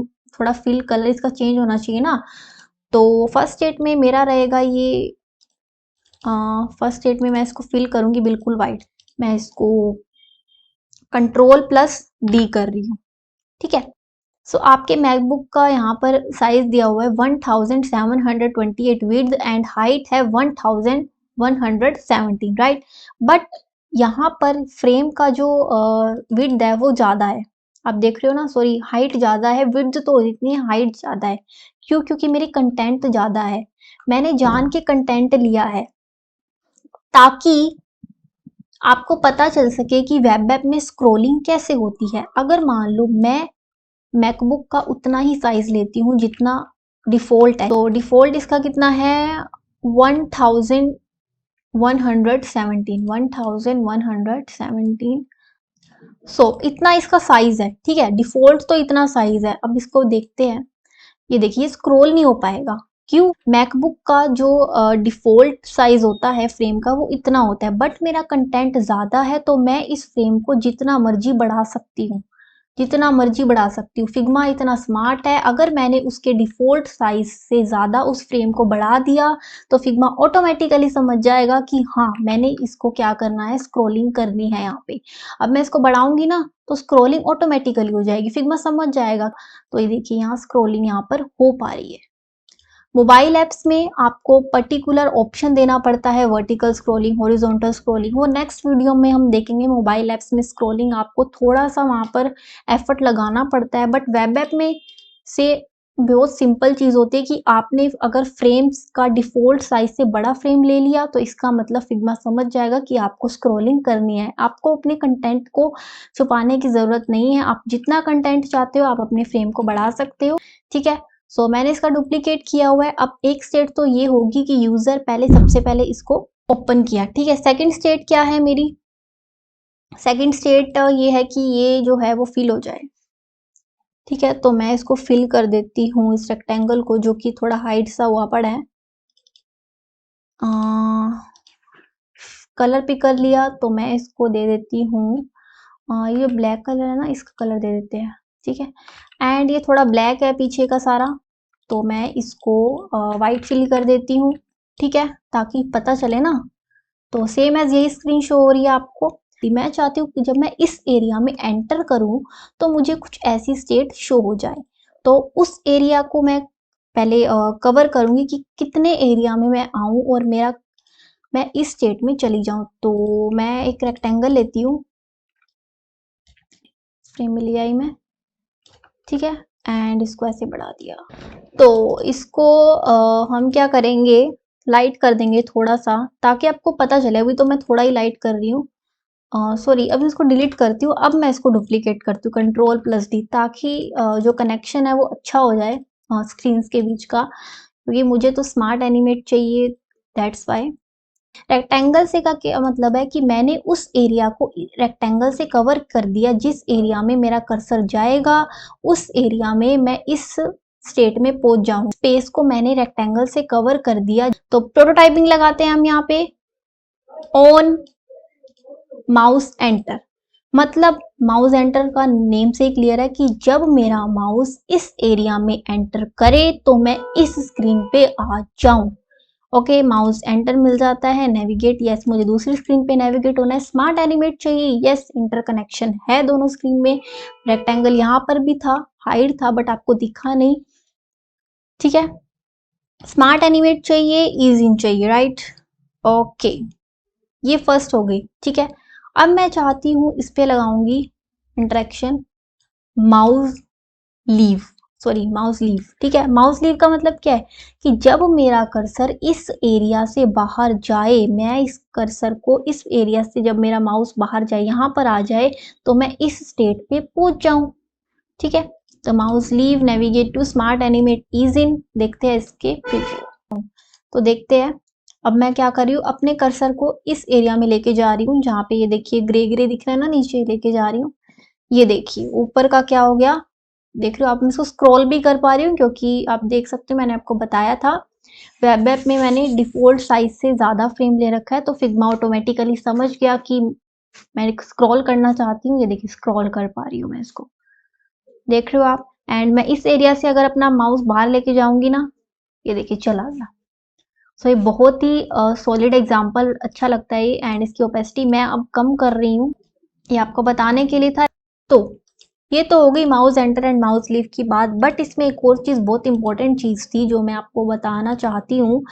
थोड़ा फिल कलर इसका चेंज होना चाहिए ना, तो फर्स्ट स्टेट में मेरा रहेगा ये, फर्स्ट स्टेट में मैं इसको फिल करूंगी बिल्कुल वाइट। मैं इसको Ctrl+D कर रही हूँ, ठीक है। सो आपके मैकबुक का यहाँ पर साइज दिया हुआ है 1728 विड्थ एंड हाइट है 1117, राइट। बट यहाँ पर फ्रेम का जो विड्थ है वो ज़्यादा है, आप देख रहे हो ना, सॉरी हाइट ज़्यादा है, विड्थ तो इतनी है, हाइट ज़्यादा है। क्यों? क्योंकि मेरी कंटेंट ज़्यादा है, मैंने जान के कंटेंट लिया है ताकि आपको पता चल सके कि वेब ऐप में स्क्रॉलिंग कैसे होती है। अगर मान लो मैं मैकबुक का उतना ही साइज लेती हूँ जितना डिफ़ॉल्ट है, तो डिफ़ॉल्ट इसका कितना है 1117, इतना इसका साइज है, ठीक है, डिफ़ॉल्ट तो इतना साइज है। अब इसको देखते हैं, ये देखिए स्क्रॉल नहीं हो पाएगा। क्यों? मैकबुक का जो डिफ़ॉल्ट साइज होता है फ्रेम का वो इतना होता है, बट मेरा कंटेंट ज़्यादा है तो मैं इस फ्रेम को जितना मर्जी बढ़ा सकती हूँ, जितना मर्जी बढ़ा सकती हूँ। फिग्मा इतना स्मार्ट है, अगर मैंने उसके डिफ़ॉल्ट साइज से ज़्यादा उस फ्रेम को बढ़ा दिया तो फिग्मा ऑटोमेटिकली समझ जाएगा कि हाँ, मैंने इसको क्या करना है, स्क्रॉलिंग करनी है यहाँ पे। अब मैं इसको बढ़ाऊंगी ना तो स्क्रॉलिंग ऑटोमेटिकली हो जाएगी, फिग्मा समझ जाएगा। तो ये देखिए यहाँ स्क्रॉलिंग यहाँ पर हो पा रही है। मोबाइल ऐप्स में आपको पर्टिकुलर ऑप्शन देना पड़ता है, वर्टिकल स्क्रॉलिंग, हॉरिजॉन्टल स्क्रॉलिंग, वो नेक्स्ट वीडियो में हम देखेंगे। मोबाइल ऐप्स में स्क्रॉलिंग आपको थोड़ा सा वहाँ पर एफर्ट लगाना पड़ता है, बट वेब ऐप में से बहुत सिंपल चीज़ होती है कि आपने अगर फ्रेम्स का डिफ़ॉल्ट साइज से बड़ा फ्रेम ले लिया तो इसका मतलब फिग्मा समझ जाएगा कि आपको स्क्रॉलिंग करनी है। आपको अपने कंटेंट को छुपाने की ज़रूरत नहीं है, आप जितना कंटेंट चाहते हो आप अपने फ्रेम को बढ़ा सकते हो, ठीक है। मैंने इसका डुप्लीकेट किया हुआ है। अब एक स्टेट तो ये होगी कि यूजर पहले सबसे पहले इसको ओपन किया, ठीक है। सेकंड स्टेट क्या है मेरी, सेकंड स्टेट ये है कि ये जो है वो फिल हो जाए, ठीक है। तो मैं इसको फिल कर देती हूँ इस रेक्टेंगल को, जो कि थोड़ा हाइट सा हुआ पड़ा है। कलर पिक कर लिया तो मैं इसको दे देती हूँ, ये ब्लैक कलर है ना, इसका कलर दे देते हैं, ठीक है। एंड ये थोड़ा ब्लैक है पीछे का सारा, तो मैं इसको वाइट फिल कर देती हूँ, ठीक है, ताकि पता चले ना। तो सेम एज यही स्क्रीन शो हो रही है आपको। मैं चाहती हूँ कि जब मैं इस एरिया में एंटर करूँ तो मुझे कुछ ऐसी स्टेट शो हो जाए। तो उस एरिया को मैं पहले कवर करूँगी कि कितने एरिया में मैं आऊँ और मैं इस स्टेट में चली जाऊँ। तो मैं एक रेक्टेंगल लेती हूँ, फ्रेम में लिया ही मैं, ठीक है, एंड इसको ऐसे बढ़ा दिया। तो इसको हम क्या करेंगे, लाइट कर देंगे थोड़ा सा ताकि आपको पता चले। अभी तो मैं थोड़ा ही लाइट कर रही हूँ, सॉरी, अब इसको डिलीट करती हूँ। अब मैं इसको डुप्लीकेट करती हूँ Ctrl+D, ताकि जो कनेक्शन है वो अच्छा हो जाए स्क्रीन्स के बीच का, क्योंकि मुझे तो स्मार्ट एनिमेट चाहिए, दैट्स वाई। रेक्टेंगल से का क्या मतलब है कि मैंने उस एरिया को रेक्टेंगल से कवर कर दिया, जिस एरिया में मेरा कर्सर जाएगा उस एरिया में मैं इस स्टेट में पहुंच जाऊं। स्पेस को मैंने रेक्टेंगल से कवर कर दिया। तो प्रोटोटाइपिंग लगाते हैं हम यहाँ पे, ऑन माउस एंटर। मतलब माउस एंटर का नेम से ही क्लियर है कि जब मेरा माउस इस एरिया में एंटर करे तो मैं इस स्क्रीन पे आ जाऊं। ओके, माउस एंटर मिल जाता है। नेविगेट, यस मुझे दूसरी स्क्रीन पे नेविगेट होना है। स्मार्ट एनिमेट चाहिए, यस इंटरकनेक्शन है दोनों स्क्रीन में। रेक्टेंगल यहाँ पर भी था, हाइड था बट आपको दिखा नहीं, ठीक है। स्मार्ट एनिमेट चाहिए, इज इन चाहिए, राइट। ओके, ये फर्स्ट हो गई, ठीक है। अब मैं चाहती हूँ इस पे लगाऊंगी interaction mouse leave, sorry mouse leave, ठीक है। माउस लीव का मतलब क्या है कि जब मेरा कर्सर इस एरिया से बाहर जाए, मैं इस कर्सर को इस एरिया से जब मेरा माउस बाहर जाए, यहाँ पर आ जाए, तो मैं इस स्टेट पे पहुंच जाऊं, ठीक है। तो mouse leave, navigate to smart animate is in, देखते हैं इसके प्रीव्यू। तो देखते हैं, अब मैं क्या कर रही हूँ, अपने कर्सर को इस एरिया में लेके जा रही हूँ जहाँ पे ये देखिए ग्रे ग्रे दिख रहा है ना, नीचे लेके जा रही हूँ। ये देखिए ऊपर का क्या हो गया, देख रहे हो आप। मैं इसको स्क्रॉल भी कर पा रही हूँ क्योंकि आप देख सकते हो मैंने आपको बताया था वेब ऐप में मैंने डिफॉल्ट साइज से ज्यादा फ्रेम ले रखा है, तो फिग्मा ऑटोमेटिकली समझ गया कि मैं स्क्रॉल करना चाहती हूँ। ये देखिए स्क्रॉल कर पा रही हूँ मैं इसको, देख रहे हो आप। एंड मैं इस एरिया से अगर अपना माउस बाहर लेके जाऊंगी ना, ये देखिए चला गया। सो ये बहुत ही सॉलिड एग्जांपल, अच्छा लगता है एंड इसकी ओपेसिटी मैं अब कम कर रही हूँ, ये आपको बताने के लिए था। तो ये तो हो गई mouse enter and mouse leave की बात, बट इसमें एक और चीज, बहुत इंपॉर्टेंट चीज थी जो मैं आपको बताना चाहती हूँ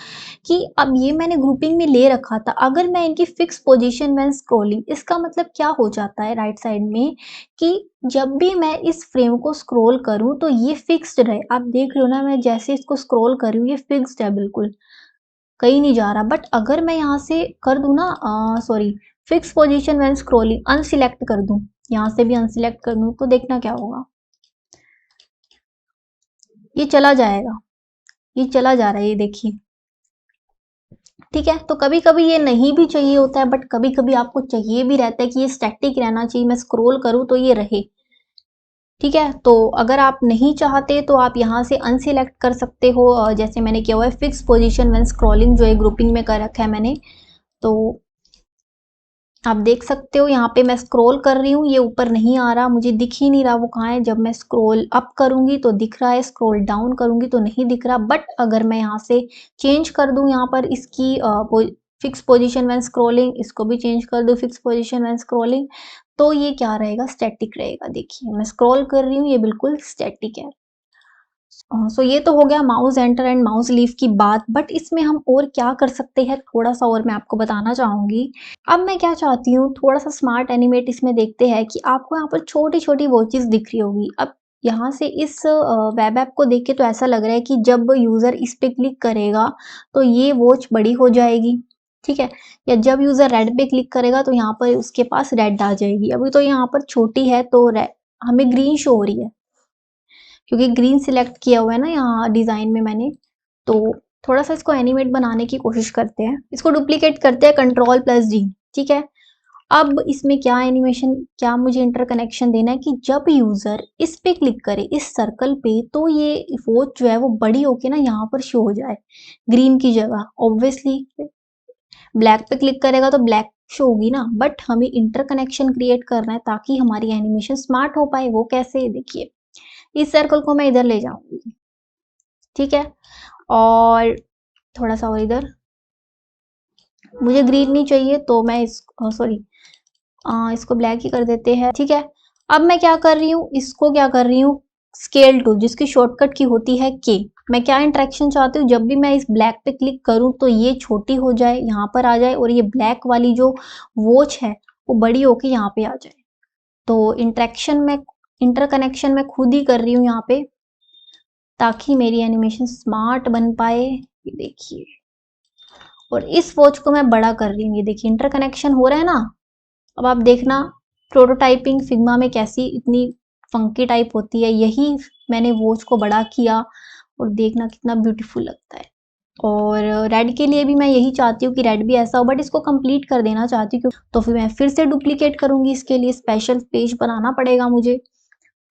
कि अब ये मैंने ग्रुपिंग में ले रखा था, अगर मैं इनकी फिक्स पोजीशन व्हेन स्क्रॉलिंग, इसका मतलब क्या हो जाता है राइट साइड में कि जब भी मैं इस फ्रेम को स्क्रॉल करूं तो ये फिक्स्ड रहे। आप देख रहे हो ना, मैं जैसे इसको स्क्रॉल कर रही हूँ ये फिक्स्ड है बिल्कुल, कहीं नहीं जा रहा। बट अगर मैं यहाँ से कर दूं ना, sorry, fix position when scrolling unselect कर दूं, यहाँ से भी अनसिलेक्ट कर दूं, तो देखना क्या होगा, ये चला जाएगा, ये चला जा रहा है, ये देखिए, ठीक है। तो कभी कभी ये नहीं भी चाहिए होता है, बट कभी कभी आपको चाहिए भी रहता है कि ये स्टैटिक रहना चाहिए, मैं स्क्रॉल करूं तो ये रहे, ठीक है। तो अगर आप नहीं चाहते तो आप यहाँ से अनसिलेक्ट कर सकते हो, जैसे मैंने किया हुआ है फिक्स पोजीशन व्हेन स्क्रॉलिंग, जो है ग्रुपिंग में कर रखा है मैंने। तो आप देख सकते हो यहाँ पे मैं स्क्रॉल कर रही हूँ, ये ऊपर नहीं आ रहा, मुझे दिख ही नहीं रहा वो कहाँ है। जब मैं स्क्रॉल अप करूंगी तो दिख रहा है, स्क्रॉल डाउन करूंगी तो नहीं दिख रहा। बट अगर मैं यहाँ से चेंज कर दूं, यहाँ पर इसकी फिक्स पोजीशन व्हेन स्क्रॉलिंग, इसको भी चेंज कर दूं फिक्स पोजीशन व्हेन स्क्रॉलिंग, तो ये क्या रहेगा, स्टैटिक रहेगा। देखिए मैं स्क्रॉल कर रही हूँ, ये बिल्कुल स्टैटिक है। सो ये तो हो गया mouse enter and mouse leave की बात, बट इसमें हम और क्या कर सकते हैं, थोड़ा सा और मैं आपको बताना चाहूंगी। अब मैं क्या चाहती हूँ, थोड़ा सा स्मार्ट एनिमेट इसमें देखते हैं कि आपको यहाँ पर छोटी छोटी वॉचेस दिख रही होगी। अब यहाँ से इस वेब ऐप को देख के तो ऐसा लग रहा है कि जब यूजर इस पे क्लिक करेगा तो ये वॉच बड़ी हो जाएगी, ठीक है। या जब यूजर रेड पे क्लिक करेगा तो यहाँ पर उसके पास रेड आ जाएगी। अभी तो यहाँ पर छोटी है तो हमें ग्रीन शो हो रही है क्योंकि ग्रीन सिलेक्ट किया हुआ है ना यहाँ डिजाइन में मैंने। तो थोड़ा सा इसको एनिमेट बनाने की कोशिश करते हैं, इसको डुप्लीकेट करते हैं Ctrl+D, ठीक है। अब इसमें क्या एनिमेशन, क्या मुझे इंटरकनेक्शन देना है कि जब यूजर इस पे क्लिक करे इस सर्कल पे तो ये वॉच जो है वो बड़ी होके ना यहाँ पर शो हो जाए ग्रीन की जगह। ऑब्वियसली ब्लैक पे क्लिक करेगा तो ब्लैक शो होगी ना, बट हमें इंटरकनेक्शन क्रिएट करना है ताकि हमारी एनिमेशन स्मार्ट हो पाए। वो कैसे, देखिए इस सर्कल को मैं इधर ले जाऊंगी, ठीक है। और थोड़ा सा और इधर, मुझे ग्रीन नहीं चाहिए तो मैं इस, सॉरी, इसको ब्लैक ही कर देते हैं, ठीक है। अब मैं क्या कर रही हूँ, इसको क्या कर रही हूँ, स्केल टूल जिसकी शॉर्टकट की होती है के। मैं क्या इंटरेक्शन चाहती हूँ, जब भी मैं इस ब्लैक पे क्लिक करूँ तो ये छोटी हो जाए, यहाँ पर आ जाए, और ये ब्लैक वाली जो वॉच है वो बड़ी होके यहाँ पे आ जाए। तो इंटरेक्शन में, इंटरकनेक्शन मैं खुद ही कर रही हूँ यहाँ पे ताकि मेरी एनिमेशन स्मार्ट बन पाए। ये देखिए, और इस वॉच को मैं बड़ा कर रही हूँ, ये देखिए इंटरकनेक्शन हो रहा है ना। अब आप देखना प्रोटोटाइपिंग फिग्मा में कैसी इतनी फंकी टाइप होती है, यही मैंने वॉच को बड़ा किया और देखना कितना ब्यूटीफुल लगता है। और रेड के लिए भी मैं यही चाहती हूँ कि रेड भी ऐसा हो, बट इसको कंप्लीट कर देना चाहती हूँ तो फिर मैं फिर से डुप्लीकेट करूंगी, इसके लिए स्पेशल पेज बनाना पड़ेगा मुझे।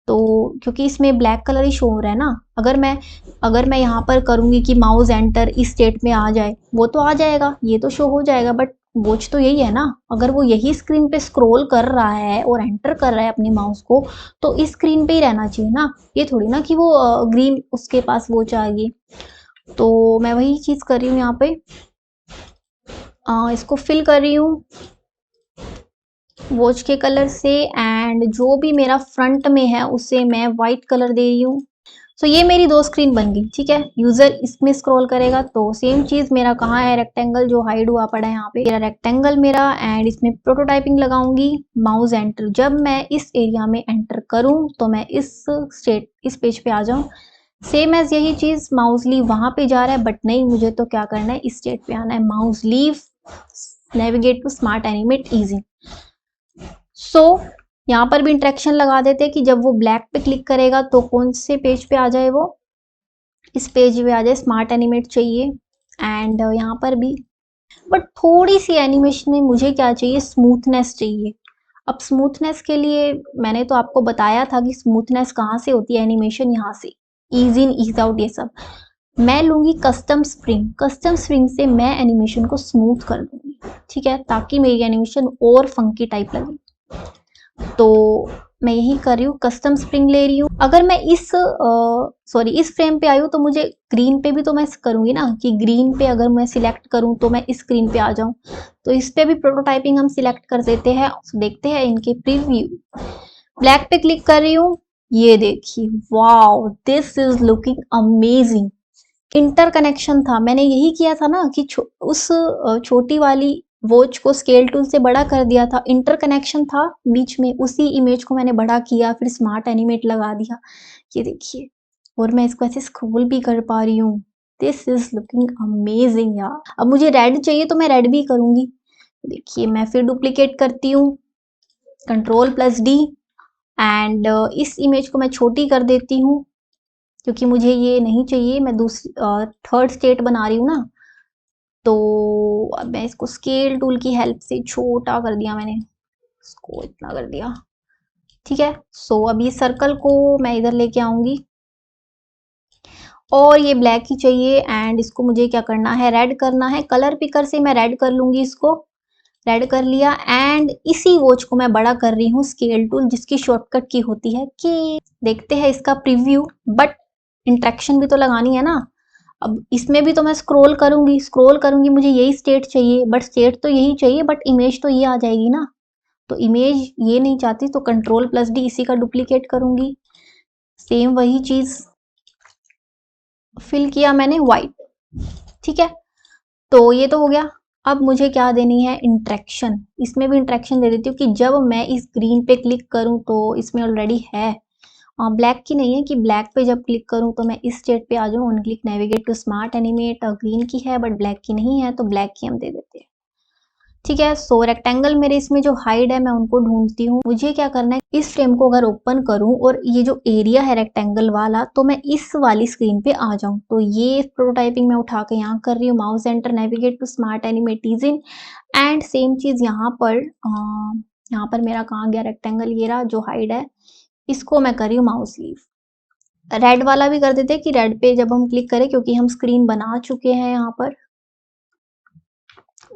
तो क्योंकि इसमें ब्लैक कलर ही शो हो रहा है ना, अगर मैं यहाँ पर करूंगी कि माउस एंटर इस स्टेट में आ जाए, वो तो आ जाएगा, ये तो शो हो जाएगा, बट वॉच तो यही है ना, अगर वो यही स्क्रीन पे स्क्रॉल कर रहा है और एंटर कर रहा है अपने माउस को, तो इस स्क्रीन पे ही रहना चाहिए ना। ये थोड़ी ना कि वो ग्रीन उसके पास वॉच आ गई। तो मैं वही चीज कर रही हूँ यहाँ पे, इसको फिल कर रही हूँ वॉच के कलर से, एंड जो भी मेरा फ्रंट में है उसे मैं वाइट कलर दे रही हूँ। सो ये मेरी दो स्क्रीन बन गई, ठीक है। यूजर इसमें स्क्रॉल करेगा तो सेम चीज मेरा कहाँ है, रेक्टेंगल जो हाइड हुआ पड़ा है यहाँ पे, मेरा रेक्टेंगल मेरा, एंड इसमें प्रोटोटाइपिंग लगाऊंगी, माउस एंटर। जब मैं इस एरिया में एंटर करूं तो मैं इस पेज पे आ जाऊं। सेम एज यही चीज माउस लीव वहां पे जा रहा है, बट नहीं, मुझे तो क्या करना है, इस स्टेट पे आना है। Mouse leave navigate to smart animate easy. So यहाँ पर भी इंट्रैक्शन लगा देते हैं कि जब वो ब्लैक पे क्लिक करेगा तो कौन से पेज पे आ जाए, वो इस पेज पे आ जाए, स्मार्ट एनिमेट चाहिए। एंड यहाँ पर भी, बट थोड़ी सी एनिमेशन में मुझे क्या चाहिए, स्मूथनेस चाहिए। अब स्मूथनेस के लिए मैंने तो आपको बताया था कि स्मूथनेस कहाँ से होती है, एनिमेशन यहाँ से, ईज इन ईज आउट, ये सब। मैं लूंगी कस्टम स्प्रिंग। कस्टम स्प्रिंग से मैं एनिमेशन को स्मूथ कर दूंगी, ठीक है, ताकि मेरी एनिमेशन और फंकी टाइप लगे। तो मैं यही कर रही हूँ, कस्टम स्प्रिंग ले रही हूँ। अगर मैं इस फ्रेम पे आई हूँ तो मुझे ग्रीन पे भी तो मैं करूंगी ना, कि ग्रीन पे अगर मैं सिलेक्ट करूँ तो मैं इस स्क्रीन पे आ जाऊं। तो इस पे भी प्रोटोटाइपिंग हम सिलेक्ट कर देते हैं। देखते हैं इनके प्रीव्यू। ब्लैक पे क्लिक कर रही हूँ, ये देखिए, wow, this is looking amazing. Interconnection था, मैंने यही किया था ना कि उस छोटी वाली वॉच को स्केल टूल से बड़ा कर दिया था, इंटरकनेक्शन था बीच में, उसी इमेज को मैंने बड़ा किया, फिर स्मार्ट एनिमेट लगा दिया। ये देखिए, और मैं इसको ऐसे स्क्रॉल भी कर पा रही हूँ। दिस इज लुकिंग अमेजिंग यार। अब मुझे रेड चाहिए तो मैं रेड भी करूंगी। देखिए, मैं फिर डुप्लीकेट करती हूँ, Ctrl+D, एंड इस इमेज को मैं छोटी कर देती हूँ, क्योंकि मुझे ये नहीं चाहिए, मैं दूसरी थर्ड स्टेट बना रही हूँ ना। तो अब मैं इसको स्केल टूल की हेल्प से छोटा कर दिया, मैंने इसको इतना कर दिया, ठीक है। सो अब ये सर्कल को मैं इधर लेके आऊंगी, और ये ब्लैक ही चाहिए, एंड इसको मुझे क्या करना है, रेड करना है। कलर पिकर से मैं रेड कर लूंगी, इसको रेड कर लिया। एंड इसी वॉच को मैं बड़ा कर रही हूँ, स्केल टूल जिसकी शॉर्टकट की होती है कि, देखते हैं इसका प्रीव्यू, बट इंट्रैक्शन भी तो लगानी है ना। अब इसमें भी तो मैं स्क्रॉल करूंगी, मुझे यही स्टेट चाहिए, बट स्टेट तो यही चाहिए, बट इमेज तो ये आ जाएगी ना। तो इमेज ये नहीं चाहती, तो Ctrl+D, इसी का डुप्लीकेट करूंगी। सेम वही चीज फिल किया मैंने व्हाइट, ठीक है। तो ये तो हो गया। अब मुझे क्या देनी है, इंट्रैक्शन। इसमें भी इंट्रैक्शन दे देती हूँ कि जब मैं इस ग्रीन पे क्लिक करूँ तो इसमें ऑलरेडी है, ब्लैक की नहीं है, कि ब्लैक पे जब क्लिक करूं तो मैं इस स्टेट पे आ जाऊं। On click navigate to smart animate, green की है बट ब्लैक की नहीं है, तो ब्लैक की हम दे देते हैं, ठीक है। सो रेक्टेंगल मेरे इसमें जो हाइड है मैं उनको ढूंढती हूँ। मुझे क्या करना है, इस फ्रेम को अगर ओपन करूं और ये जो एरिया है रेक्टेंगल वाला, तो मैं इस वाली स्क्रीन पे आ जाऊं। तो ये प्रोटोटाइपिंग मैं उठा के यहाँ कर रही हूँ, mouse enter, navigate to smart animate is in, and same चीज यहाँ पर मेरा कहाँ गया रेक्टेंगल, ये रहा जो हाइड है, इसको मैं कर रही हूँ माउस लीव। रेड वाला भी कर देते हैं कि रेड पे जब हम क्लिक करें, क्योंकि हम स्क्रीन बना चुके हैं यहाँ पर।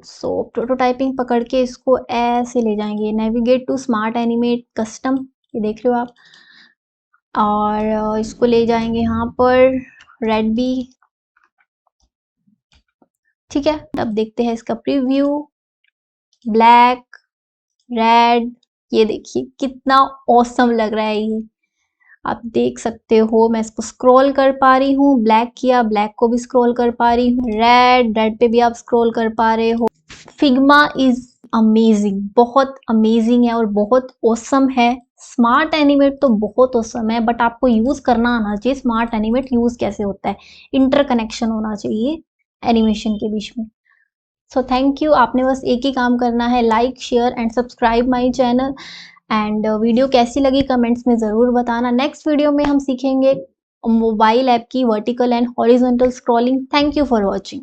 सो प्रोटोटाइपिंग पकड़ के इसको ऐसे ले जाएंगे, navigate to smart animate custom, ये देख रहे हो आप, और इसको ले जाएंगे यहाँ पर रेड भी, ठीक है। अब देखते हैं इसका प्रीव्यू, ब्लैक, रेड, ये देखिए कितना औसम लग रहा है ये, आप देख सकते हो। मैं इसको स्क्रॉल कर पा रही हूँ, ब्लैक किया, ब्लैक को भी स्क्रॉल कर पा रही हूँ, रेड पे भी आप स्क्रॉल कर पा रहे हो। फिग्मा इज अमेजिंग, बहुत अमेजिंग है और बहुत औसम है। स्मार्ट एनिमेट तो बहुत औसम है, बट आपको यूज करना आना चाहिए। स्मार्ट एनिमेट यूज कैसे होता है, इंटरकनेक्शन होना चाहिए एनिमेशन के बीच में। सो थैंक यू, आपने बस एक ही काम करना है, like, share and subscribe my channel. And video कैसी लगी कमेंट्स में ज़रूर बताना। नेक्स्ट वीडियो में हम सीखेंगे मोबाइल ऐप की vertical and horizontal scrolling. Thank you for watching.